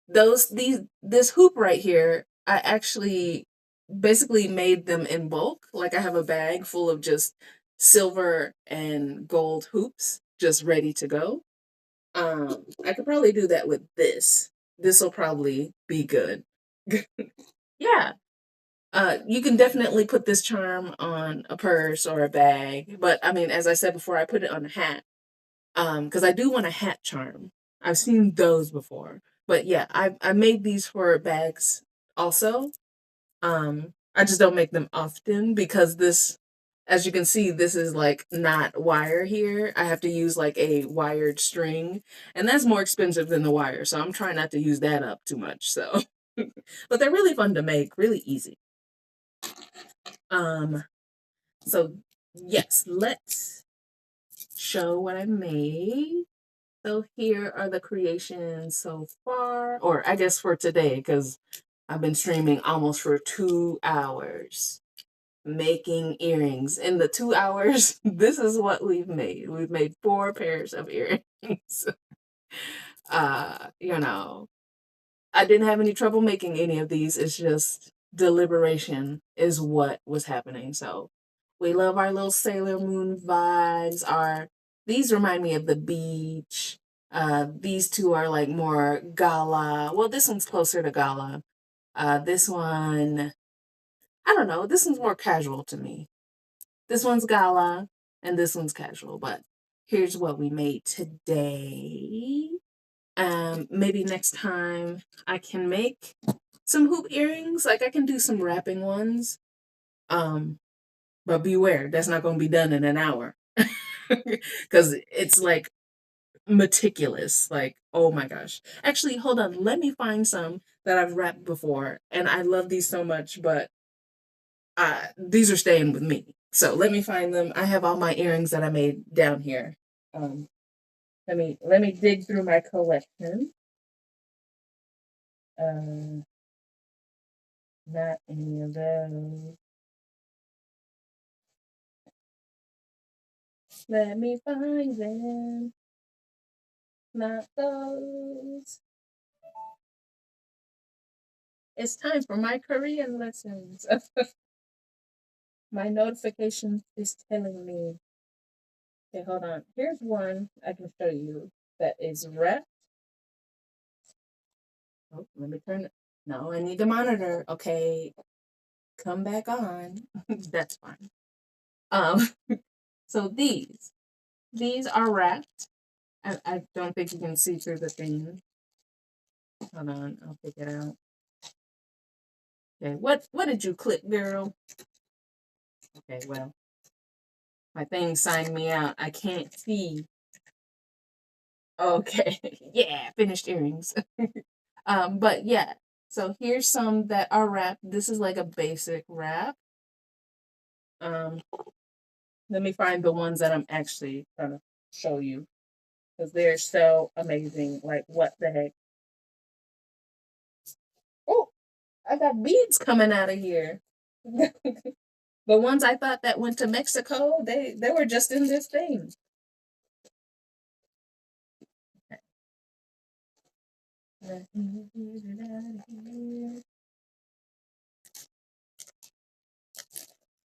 this hoop right here, I actually basically made them in bulk. Like I have a bag full of just silver and gold hoops just ready to go. I could probably do that with this. This will probably be good. Yeah. You can definitely put this charm on a purse or a bag, but I mean, as I said before, I put it on a hat. Because I do want a hat charm. I've seen those before. But yeah, I made these for bags also. I just don't make them often because this, as you can see, this is like not wire here. I have to use like a wired string, and that's more expensive than the wire. So I'm trying not to use that up too much. So, but they're really fun to make, really easy. Um, so yes, let's show what I made. So here are the creations so far, or I guess for today, because I've been streaming almost for 2 hours making earrings. In the 2 hours, this is what we've made. We've made 4 pairs of earrings. You know, I didn't have any trouble making any of these. It's just deliberation is what was happening. So we love our little Sailor Moon vibes. These remind me of the beach. These two are like more gala. Well, this one's closer to gala. This one, I don't know. This one's more casual to me. This one's gala and this one's casual. But here's what we made today. Maybe next time I can make some hoop earrings. Like I can do some wrapping ones. Um, but beware, that's not going to be done in an hour because it's like meticulous. Like, oh my gosh. Actually, hold on. Let me find some that I've wrapped before, and I love these so much. But these are staying with me. So let me find them. I have all my earrings that I made down here. Um, let me dig through my collection. Uh, Not any of those. Let me find them. Not those. It's time for my Korean lessons. My notification is telling me. Okay, hold on. Here's one I can show you that is wrapped. Oh, let me turn it. No, I need the monitor. Okay, come back on. That's fine. Um, so these are wrapped. I don't think you can see through the thing. Hold on, I'll pick it out. Okay, what did you click, girl? Okay, well, my thing signed me out. I can't see. Okay, yeah, finished earrings. But yeah, so here's some that are wrapped. This is like a basic wrap. Um, Let me find the ones that I'm actually trying to show you because they're so amazing. Like, what the heck? Oh, I got beads coming out of here. The ones I thought that went to Mexico, they were just in this thing.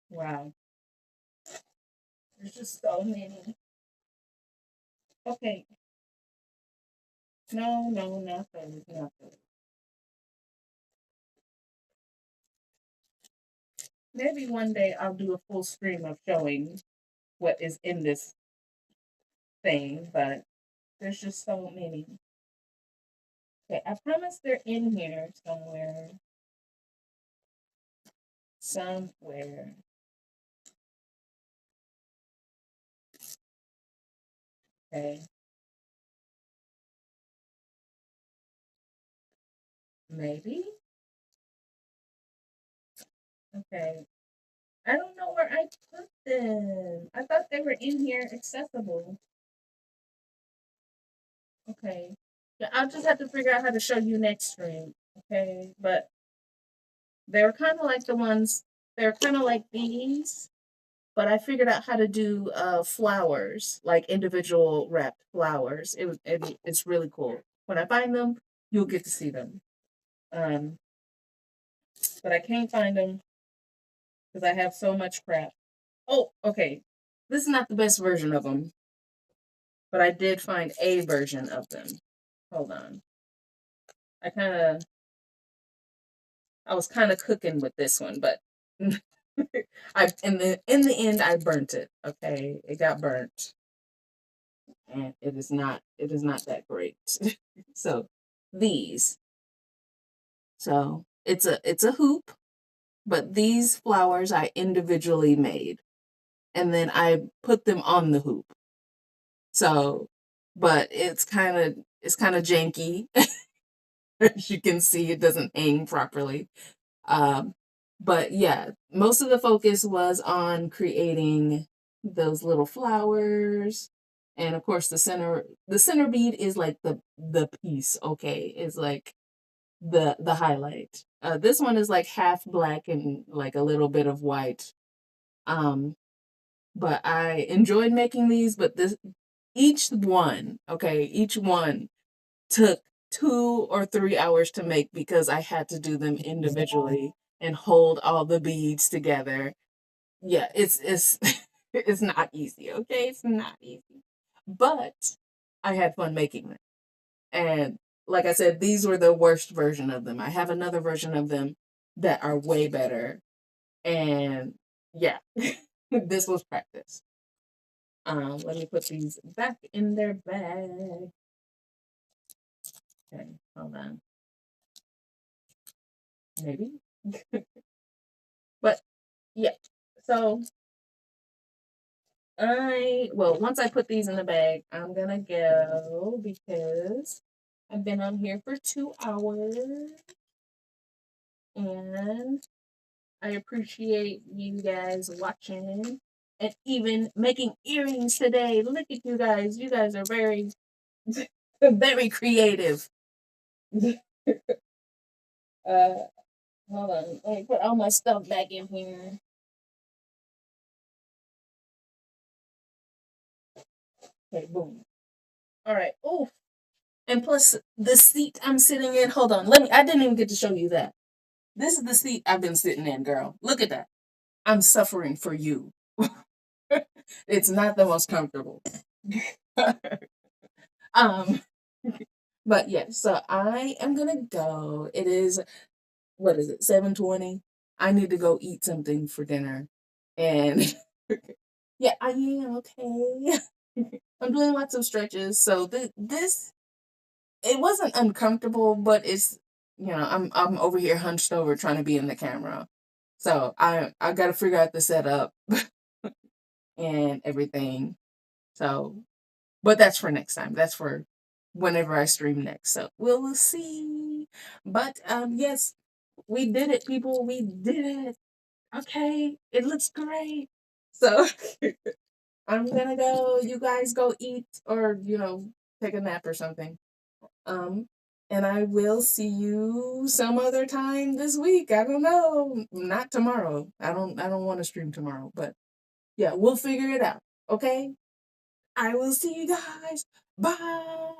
Wow, there's just so many. Okay, no, no, not those, not those. Maybe one day I'll do a full stream of showing what is in this thing, but there's just so many. Okay, I promise they're in here somewhere. Somewhere. Okay, maybe. Okay, I don't know where I put them. I thought they were in here accessible. Okay. Yeah, I'll just have to figure out how to show you next stream. Okay, but they were kind of like the ones. They're kind of like these. but I figured out how to do flowers, like individual wrapped flowers. It's really cool. When I find them, you'll get to see them. Um, but I can't find them because I have so much crap. Oh, okay. This is not the best version of them, but I did find a version of them. Hold on. I kind of I was kind of cooking with this one, but I in the end I burnt it. Okay, it got burnt, and it is not that great. So these, so it's a hoop, but these flowers I individually made, and then I put them on the hoop. So, but it's kind of janky. As you can see, it doesn't hang properly. Um, but yeah, most of the focus was on creating those little flowers. And of course the center bead is like the piece, okay, is like the highlight. This one is like half black and like a little bit of white. Um, but I enjoyed making these, but each one took 2 or 3 hours to make because I had to do them individually and hold all the beads together. Yeah, it's it's not easy, okay? It's not easy. But I had fun making them. And like I said, these were the worst version of them. I have another version of them that are way better. And yeah, this was practice. Let me put these back in their bag. Okay, hold on. Maybe. But yeah. So once I put these in the bag, I'm gonna go because I've been on here for 2 hours and I appreciate you guys watching and even making earrings today. Look at you guys. You guys are very, very creative. uh, Hold on. Let me put all my stuff back in here. Okay, boom. All right. Oh, and plus the seat I'm sitting in. Hold on. I didn't even get to show you that. This is the seat I've been sitting in, girl. Look at that. I'm suffering for you. It's not the most comfortable. um, but yeah, so I am gonna go. It is, what is it, 7:20? I need to go eat something for dinner. And yeah, I am okay. I'm doing lots of stretches. So this it wasn't uncomfortable, but I'm over here hunched over trying to be in the camera. So I got to figure out the setup and everything. So, but that's for next time. That's for whenever I stream next. So we'll see. But yes, we did it, people. We did it. Okay, it looks great. So I'm gonna go. You guys go eat or take a nap or something. Um, and I will see you some other time this week. I don't know. Not tomorrow. I don't want to stream tomorrow, but yeah, we'll figure it out. Okay? I will see you guys. Bye.